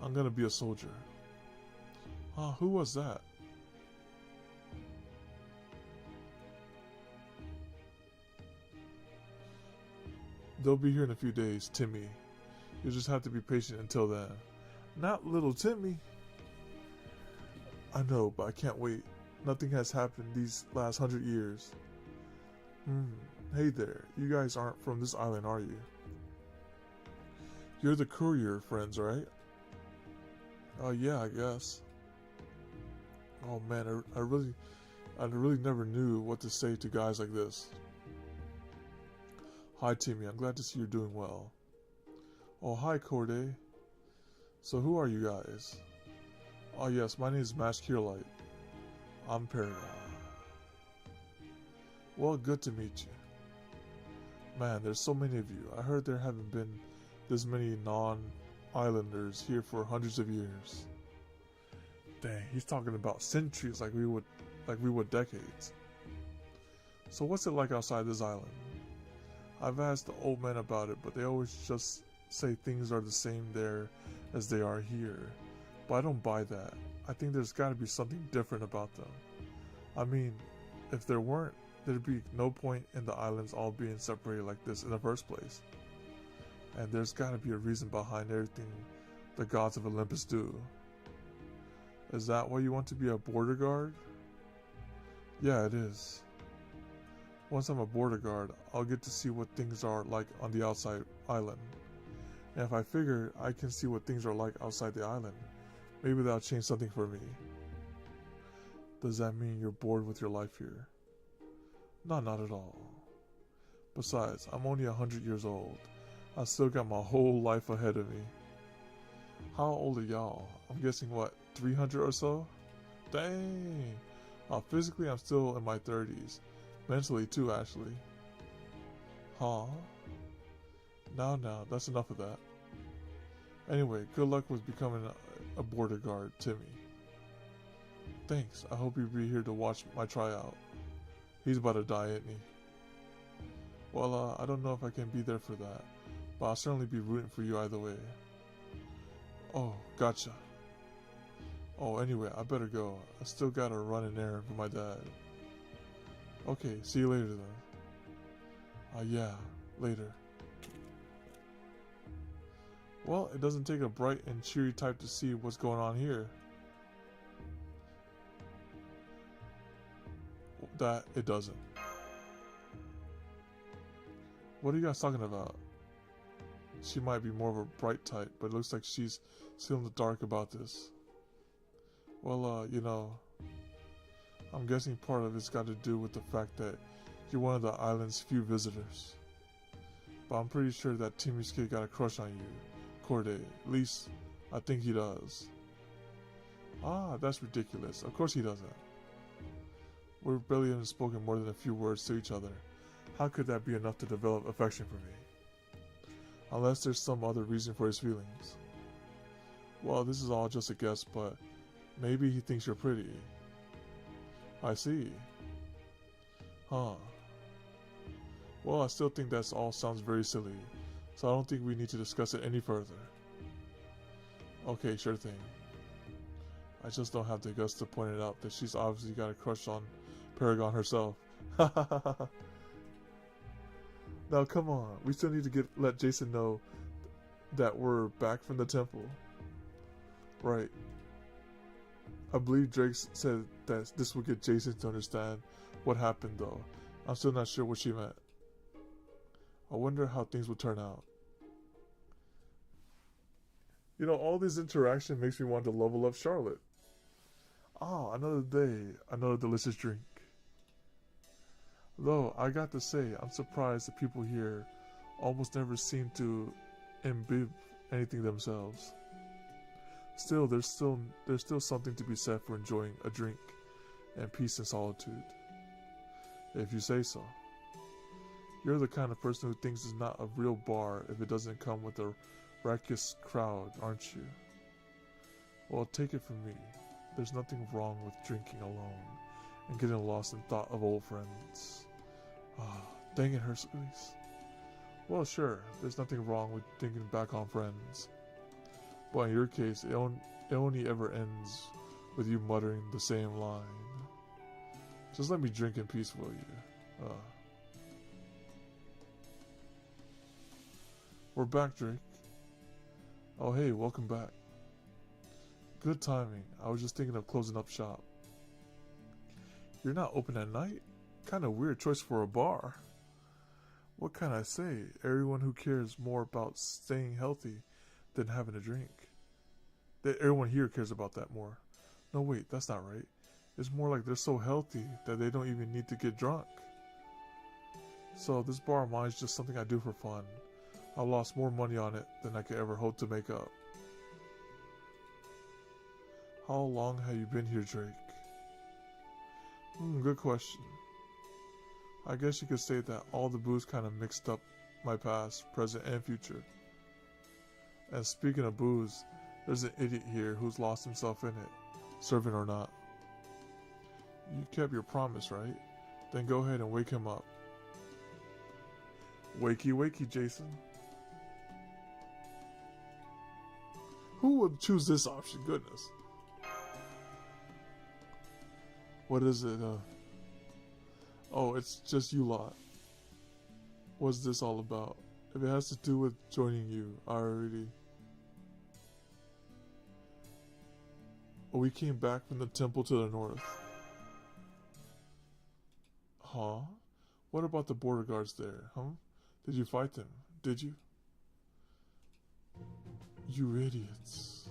I'm gonna be a soldier. Who was that? They'll be here in a few days, Timmy. You'll just have to be patient until then. Not little Timmy. I know, but I can't wait. Nothing has happened these last 100 years. Hey there, you guys aren't from this island, are you? You're the courier friends, right? Oh yeah, I guess. Oh man, I really never knew what to say to guys like this. Hi Timmy, I'm glad to see you're doing well. Oh hi Corday. So who are you guys? Oh yes, my name is Mash Kierlight. I'm Paragon. Well, good to meet you. Man, there's so many of you. I heard there haven't been this many non-islanders here for hundreds of years. Dang, he's talking about centuries like we would decades. So what's it like outside this island? I've asked the old men about it, but they always just say things are the same there as they are here. But I don't buy that. I think there's got to be something different about them. I mean, if there weren't, there'd be no point in the islands all being separated like this in the first place. And there's got to be a reason behind everything the gods of Olympus do. Is that why you want to be a border guard? Yeah, it is. Once I'm a border guard, I'll get to see what things are like on the outside island. And if I figure I can see what things are like outside the island, maybe that'll change something for me. Does that mean you're bored with your life here? No, not at all. Besides, I'm only 100 years old. I still got my whole life ahead of me. How old are y'all? I'm guessing what, 300 or so? Dang! Physically I'm still in my 30s. Mentally too, actually. Huh? Now, that's enough of that. Anyway, good luck with becoming a border guard, Timmy. Thanks, I hope you'll be here to watch my tryout. He's about to die, isn't he? Well, I don't know if I can be there for that, but I'll certainly be rooting for you either way. Oh, gotcha. Oh, anyway, I better go. I still gotta run an errand for my dad. Okay, see you later then. Yeah, later. Well, it doesn't take a bright and cheery type to see what's going on here. That it doesn't. What are you guys talking about? She might be more of a bright type, but it looks like she's still in the dark about this. Well, you know, I'm guessing part of it's got to do with the fact that you're one of the island's few visitors. But I'm pretty sure that Timmy's kid got a crush on you, Corday. At least, I think he does. That's ridiculous. Of course he doesn't. We've barely even spoken more than a few words to each other. How could that be enough to develop affection for me? Unless there's some other reason for his feelings. Well, this is all just a guess, but maybe he thinks you're pretty. I see. Huh. Well, I still think that all sounds very silly, so I don't think we need to discuss it any further. Okay, sure thing. I just don't have the guts to point it out that she's obviously got a crush on Paragon herself. Now come on, we still need to let Jason know that we're back from the temple. Right. I believe Drake said that this would get Jason to understand what happened though. I'm still not sure what she meant. I wonder how things would turn out. You know, all this interaction makes me want to level up Charlotte. Ah, another day, another delicious drink. Though, I got to say, I'm surprised the people here almost never seem to imbibe anything themselves. Still, there's still something to be said for enjoying a drink and peace and solitude. If you say so. You're the kind of person who thinks it's not a real bar if it doesn't come with a raucous crowd, aren't you? Well, take it from me. There's nothing wrong with drinking alone and getting lost in thought of old friends. Ah, dang it, Hercules. Well, sure, there's nothing wrong with thinking back on friends. But in your case, it only ever ends with you muttering the same line. Just let me drink in peace, will you? We're back, Drake. Oh, hey, welcome back. Good timing. I was just thinking of closing up shop. You're not open at night? Kind of weird choice for a bar. What can I say? Everyone who cares more about staying healthy than having a drink. Everyone here cares about that more. No, wait, that's not right. It's more like they're so healthy that they don't even need to get drunk. So this bar of mine is just something I do for fun. I lost more money on it than I could ever hope to make up. How long have you been here, Drake? Good question. I guess you could say that all the booze kind of mixed up my past, present, and future. And speaking of booze, there's an idiot here who's lost himself in it, serving or not. You kept your promise, right? Then go ahead and wake him up. Wakey, wakey, Jason. Who would choose this option? Goodness. What is it? Oh, it's just you lot. What's this all about? If it has to do with joining you, I already... Oh, we came back from the temple to the north. Huh? What about the border guards there, huh? Did you fight them? Did you? You idiots.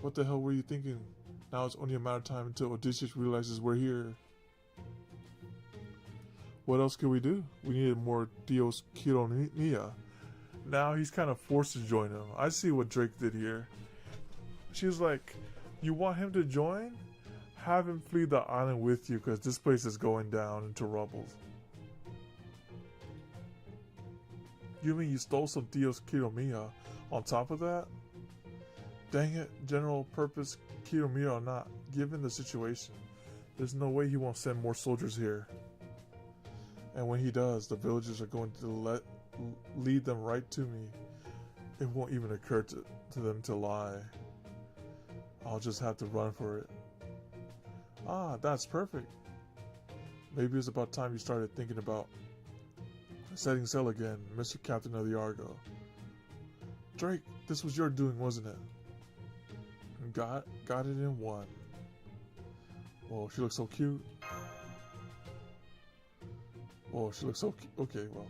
What the hell were you thinking? Now it's only a matter of time until Odysseus realizes we're here. What else could we do? We needed more Dios Kironia. Now he's kind of forced to join him. I see what Drake did here. She's like, you want him to join? Have him flee the island with you because this place is going down into rubble. You mean you stole some Dios Kironia on top of that? Dang it, general purpose Kironia or not, given the situation, there's no way he won't send more soldiers here. And when he does, the villagers are going to lead them right to me. It won't even occur to them to lie. I'll just have to run for it. Ah, that's perfect. Maybe it's about time you started thinking about setting sail again, Mr. Captain of the Argo. Drake, this was your doing, wasn't it? Got it in one. Whoa, she looks so cute. Whoa, she looks so cute. Okay, well.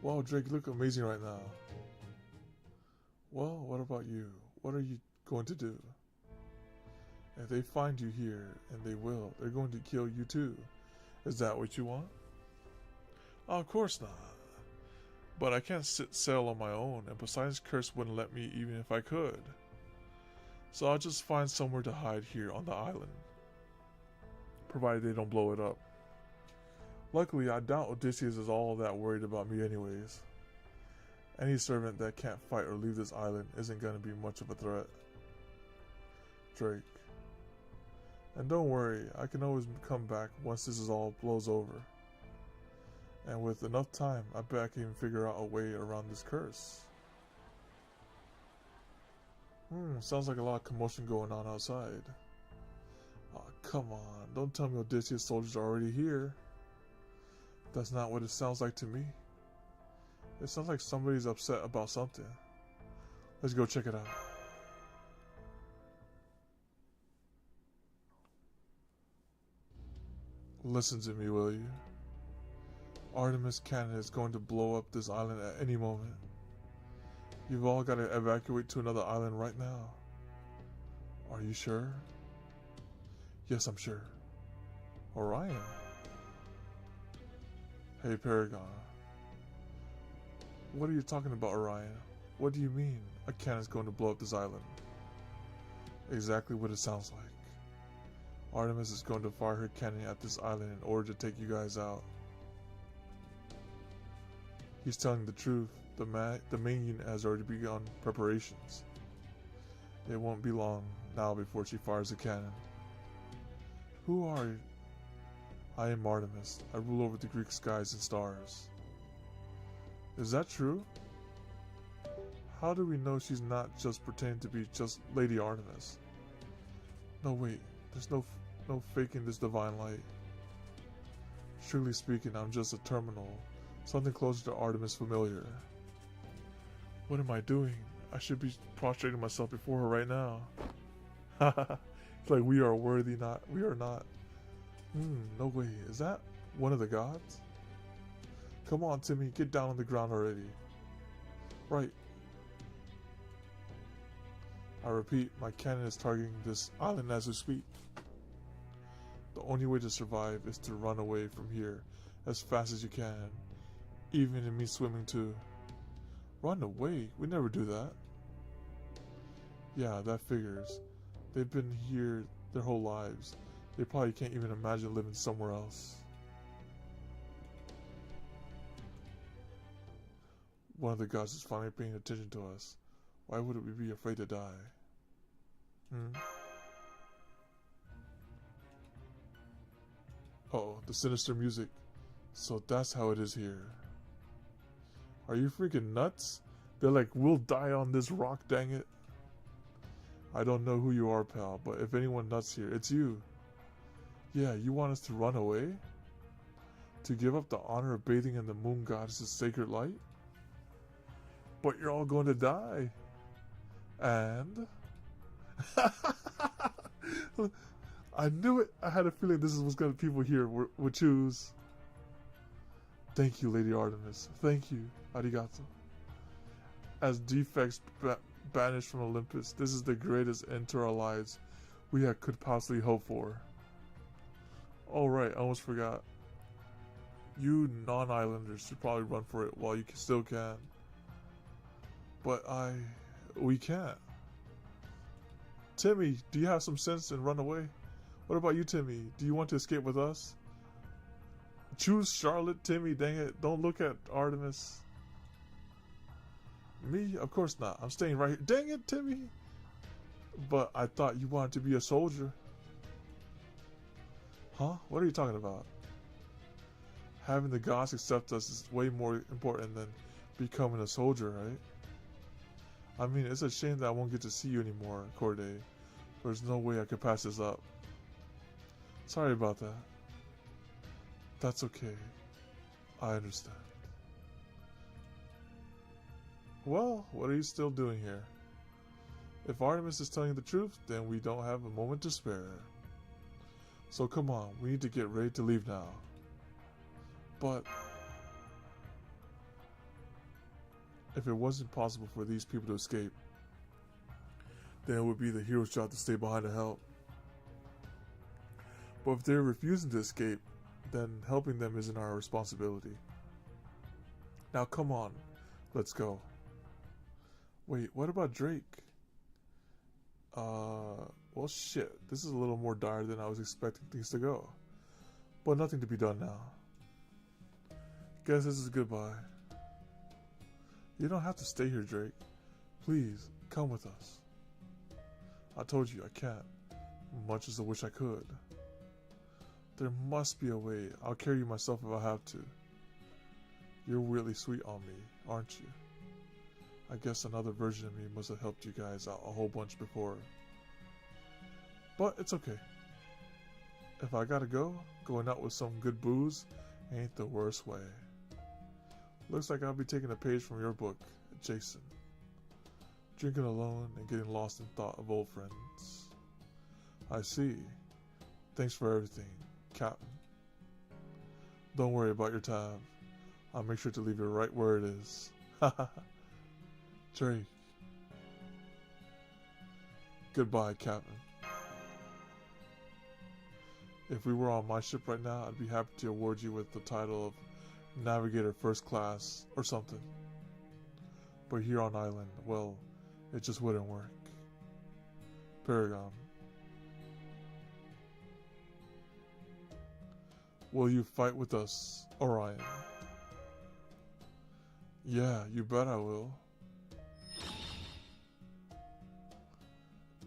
Wow, Drake, you look amazing right now. Well, what about you? What are you going to do? If they find you here, and they will, they're going to kill you too. Is that what you want? Oh, of course not. But I can't set sail on my own, and Poseidon's curse wouldn't let me even if I could. So I'll just find somewhere to hide here on the island. Provided they don't blow it up. Luckily, I doubt Odysseus is all that worried about me anyways. Any servant that can't fight or leave this island isn't going to be much of a threat. Drake. And don't worry, I can always come back once this is all blows over. And with enough time, I bet I can even figure out a way around this curse. Sounds like a lot of commotion going on outside. Oh, come on, don't tell me Odysseus' soldiers are already here. That's not what it sounds like to me. It sounds like somebody's upset about something. Let's go check it out. Listen to me, will you? Artemis cannon is going to blow up this island at any moment. You've all got to evacuate to another island right now. Are you sure? Yes, I'm sure. Orion. Hey, Paragon. What are you talking about, Orion? What do you mean a cannon's going to blow up this island? Exactly what it sounds like. Artemis is going to fire her cannon at this island in order to take you guys out. He's telling the truth. The main unit has already begun preparations. It won't be long now before she fires the cannon. Who are you? I am Artemis. I rule over the Greek skies and stars. Is that true? How do we know she's not just pretending to be just Lady Artemis? No, wait. There's no faking this divine light. Strictly speaking, I'm just a terminal. Something closer to Artemis familiar. What am I doing? I should be prostrating myself before her right now. It's like we are worthy, we are not. No way. Is that one of the gods? Come on, Timmy, get down on the ground already. Right. I repeat, my cannon is targeting this island as we speak. The only way to survive is to run away from here as fast as you can, even in me swimming too. Run away? We never do that. Yeah, that figures. They've been here their whole lives. They probably can't even imagine living somewhere else. One of the gods is finally paying attention to us. Why would we be afraid to die? Oh, the sinister music. So that's how it is here. Are you freaking nuts? They're like, we'll die on this rock, dang it. I don't know who you are, pal, but if anyone nuts here, it's you. Yeah, you want us to run away? To give up the honor of bathing in the moon goddess's sacred light? But you're all going to die. And? I knew it. I had a feeling this is what's going to people here would choose. Thank you, Lady Artemis. Thank you. Arigato. As defects banished from Olympus, this is the greatest end to our lives we could possibly hope for. Oh right, I almost forgot. You non-islanders should probably run for it while you still can. But we can't. Timmy, do you have some sense and run away? What about you, Timmy? Do you want to escape with us? Choose Charlotte, Timmy, dang it. Don't look at Artemis. Me? Of course not. I'm staying right here. Dang it, Timmy. But I thought you wanted to be a soldier. Huh? What are you talking about? Having the gods accept us is way more important than becoming a soldier, right? I mean, it's a shame that I won't get to see you anymore, Corday. There's no way I could pass this up. Sorry about that. That's okay. I understand. Well, what are you still doing here? If Artemis is telling the truth, then we don't have a moment to spare. So come on, we need to get ready to leave now. But if it wasn't possible for these people to escape, then it would be the hero's job to stay behind to help. But if they're refusing to escape, then helping them isn't our responsibility. Now come on, let's go. Wait, what about Drake? Well shit, this is a little more dire than I was expecting things to go. But nothing to be done now. Guess this is goodbye. You don't have to stay here, Drake. Please, come with us. I told you I can't, much as I wish I could. There must be a way. I'll carry you myself if I have to. You're really sweet on me, aren't you? I guess another version of me must have helped you guys out a whole bunch before. But it's okay. If I gotta go, going out with some good booze ain't the worst way. Looks like I'll be taking a page from your book, Jason. Drinking alone and getting lost in thought of old friends. I see. Thanks for everything, Captain. Don't worry about your tab. I'll make sure to leave it right where it is. Haha. Drake. Goodbye, Captain. If we were on my ship right now, I'd be happy to award you with the title of Navigator First Class or something. But here on island, well, it just wouldn't work. Paragon. Will you fight with us, Orion? Yeah, you bet I will.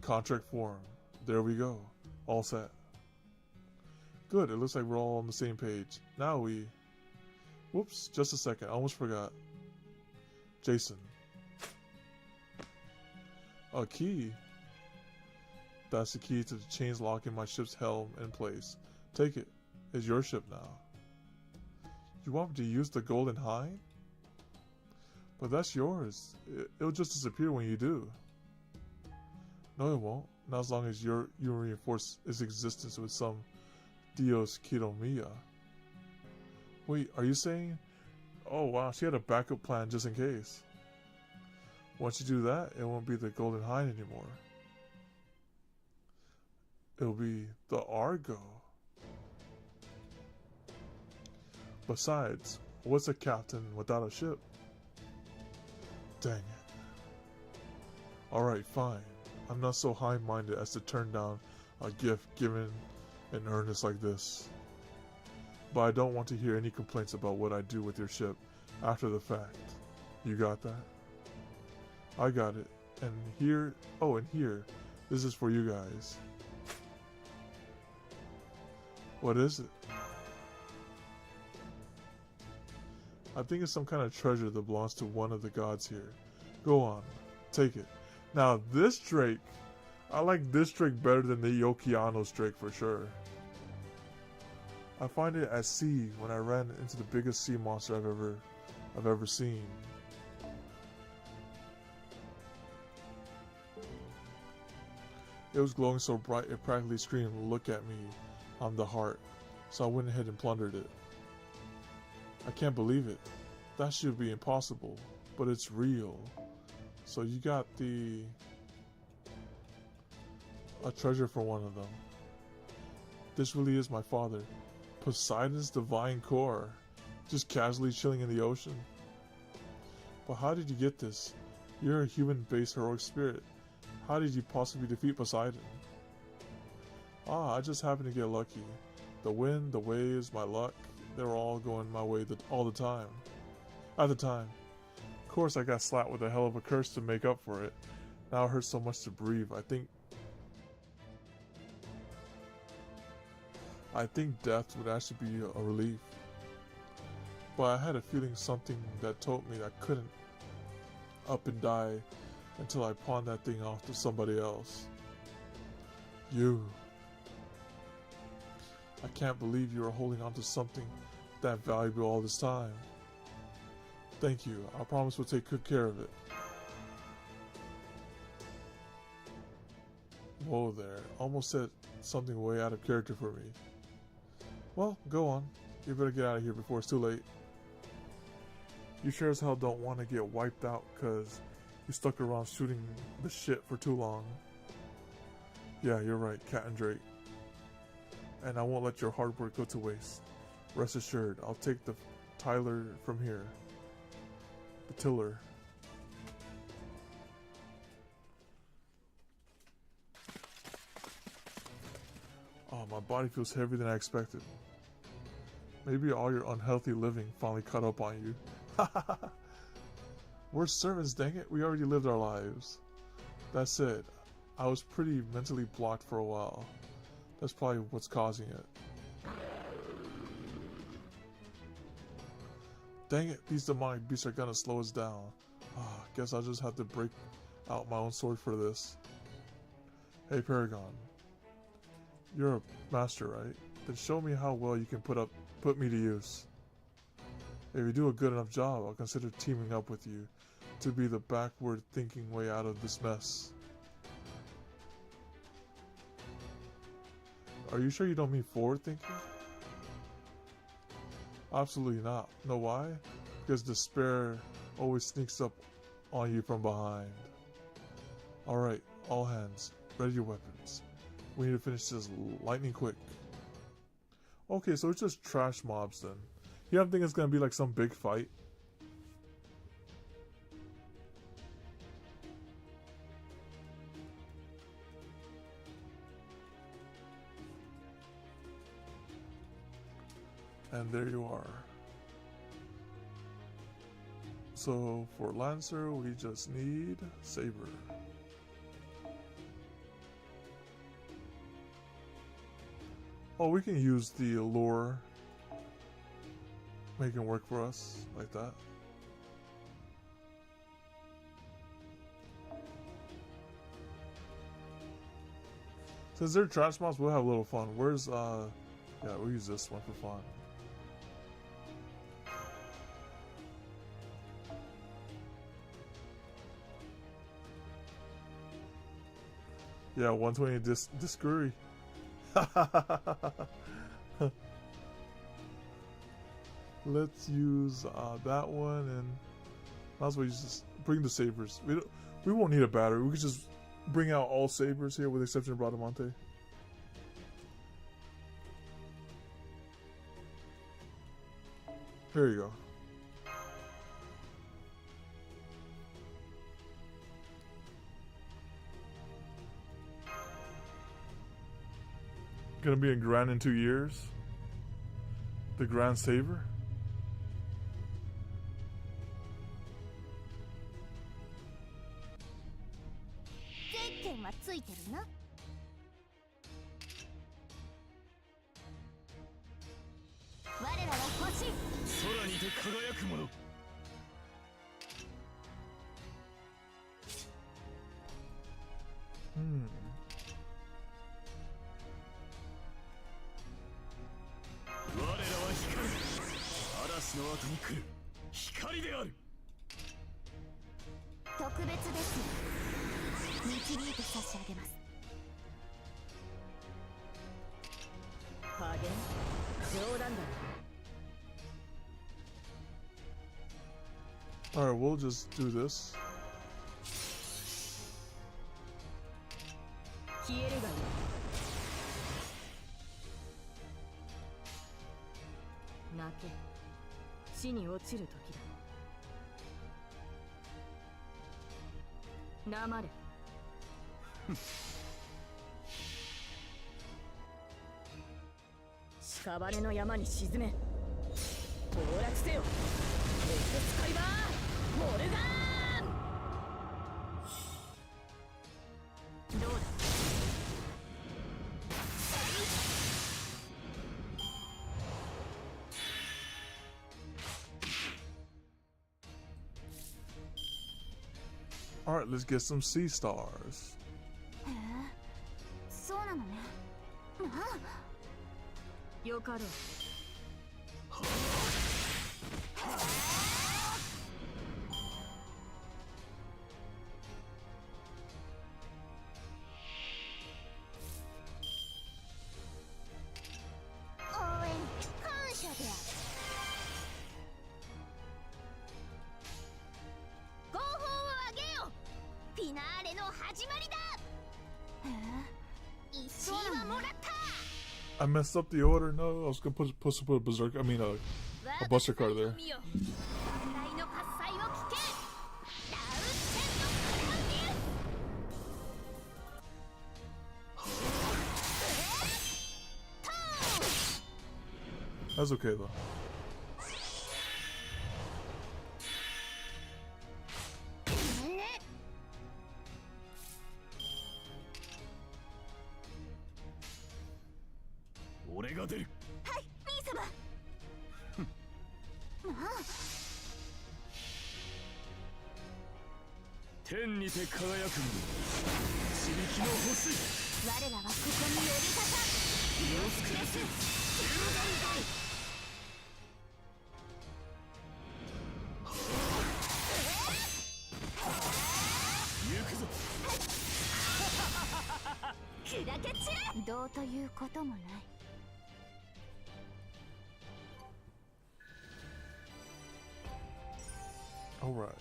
Contract form. There we go. All set. Good, it looks like we're all on the same page. Now we... Whoops, just a second, I almost forgot. Jason. A key? That's the key to the chains locking my ship's helm in place. Take it. It's your ship now. You want me to use the golden hind? But that's yours. It'll just disappear when you do. No, it won't. Not as long as you reinforce its existence with some Dios Kiro Mia. Wait, are you saying... Oh wow, she had a backup plan just in case. Once you do that, it won't be the Golden Hind anymore. It'll be the Argo. Besides, what's a captain without a ship? Dang it. Alright, fine. I'm not so high-minded as to turn down a gift given in earnest like this. But I don't want to hear any complaints about what I do with your ship after the fact. You got that? I got it. And here, oh, and here, this is for you guys. What is it? I think it's some kind of treasure that belongs to one of the gods here. Go on, take it. Now this Drake, I like this Drake better than the Yokiano's Drake for sure. I find it at sea when I ran into the biggest sea monster I've ever seen. It was glowing so bright it practically screamed, "Look at me, I'm the heart." So I went ahead and plundered it. I can't believe it. That should be impossible, but it's real. So you got a treasure for one of them. This really is my father. Poseidon's divine core, just casually chilling in the ocean. But how did you get this? You're a human-based heroic spirit. How did you possibly defeat Poseidon? I just happened to get lucky. The wind, the waves, my luck, they were all going my way all the time. At the time. Of course I got slapped with a hell of a curse to make up for it. Now it hurts so much to breathe. I think death would actually be a relief. But I had a feeling something that told me I couldn't up and die until I pawned that thing off to somebody else. You. I can't believe you are holding on to something that valuable all this time. Thank you. I promise we'll take good care of it. Whoa there. Almost said something way out of character for me. Well, go on. You better get out of here before it's too late. You sure as hell don't want to get wiped out because you stuck around shooting the shit for too long. Yeah, you're right, Cat and Drake. And I won't let your hard work go to waste. Rest assured, I'll take the Tyler from here. The tiller. Oh, my body feels heavier than I expected. Maybe all your unhealthy living finally caught up on you. We're servants, dang it. We already lived our lives. That said, I was pretty mentally blocked for a while. That's probably what's causing it. Dang it, these demonic beasts are gonna slow us down. Guess I'll just have to break out my own sword for this. Hey Paragon. You're a master, right? Then show me how well you can put me to use. If you do a good enough job, I'll consider teaming up with you to be the backward thinking way out of this mess. Are you sure you don't mean forward thinking? Absolutely not. Know why? Because despair always sneaks up on you from behind. Alright, all hands, ready your weapons. We need to finish this lightning quick. Okay, so it's just trash mobs then. You don't think it's gonna be like some big fight? And there you are. So for Lancer, we just need Saber. Oh, we can use the allure. Make it work for us, like that. Since they're trash mobs, we'll have a little fun. Where's, yeah, we'll use this one for fun. Yeah, 120 discurry. Let's use that one, and might as well just bring the sabers. We won't need a battery. We could just bring out all sabers here, with the exception of Bradamante. There you go. Gonna be in Grand in 2 years. The Grand Saver. Alright, we'll just do this. Alright, let's get some sea stars. I messed up the order. No, I was gonna put a berserk. I mean, a buster card there. That's okay though. Alright.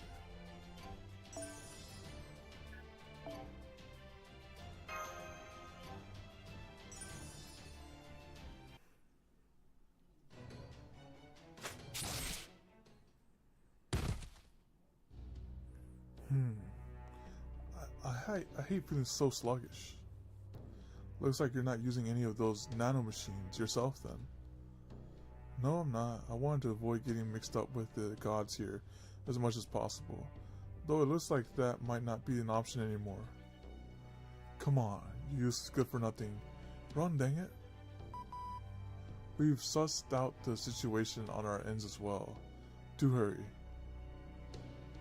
I hate feeling so sluggish. Looks like you're not using any of those nanomachines yourself then. No, I'm not. I wanted to avoid getting mixed up with the gods here as much as possible. Though it looks like that might not be an option anymore. Come on, you useless good for nothing. Run, dang it. We've sussed out the situation on our ends as well. Do hurry.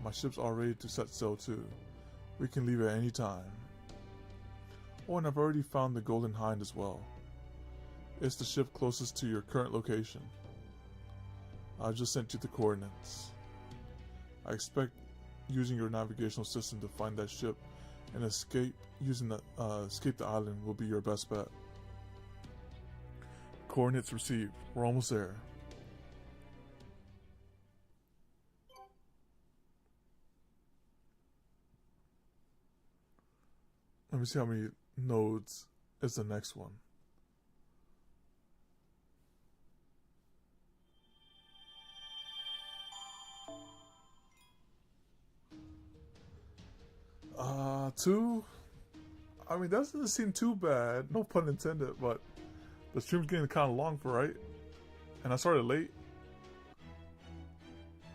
My ship's all ready to set sail too. We can leave at any time. Oh, and I've already found the Golden Hind as well. It's the ship closest to your current location. I just sent you the coordinates. I expect using your navigational system to find that ship and escape the island will be your best bet. Coordinates received. We're almost there. Let me see how many nodes is the next one. Two? I mean, that doesn't seem too bad. No pun intended, but the stream's getting kind of long for, right? And I started late.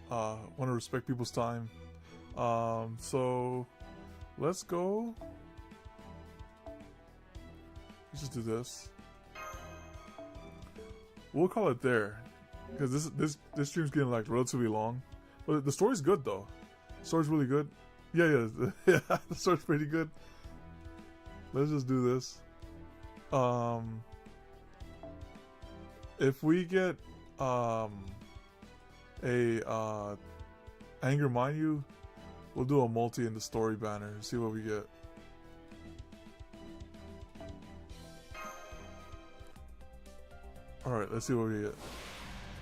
Want to respect people's time. So let's go. Let's just do this. We'll call it there, because this stream's getting like relatively long. But the story's good though. The story's really good. Yeah, yeah, the story's pretty good. Let's just do this. If we get Anger Mind You, we'll do a multi in the story banner and see what we get. Alright, let's see what we get.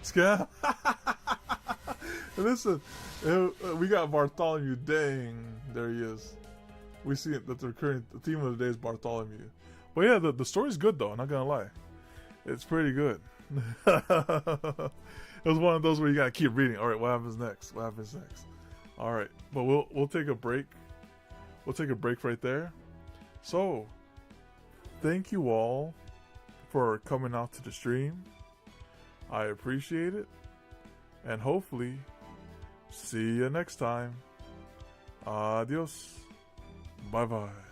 Scam? Listen, we got Bartholomew. Dang, there he is. We see that the theme of the day is Bartholomew. But yeah, the story's good though, I'm not gonna lie. It's pretty good. It was one of those where you gotta keep reading. Alright, what happens next? What happens next? Alright, but we'll take a break. We'll take a break right there. So, thank you all for coming out to the stream. I appreciate it. And hopefully, see you next time. Adios. Bye bye.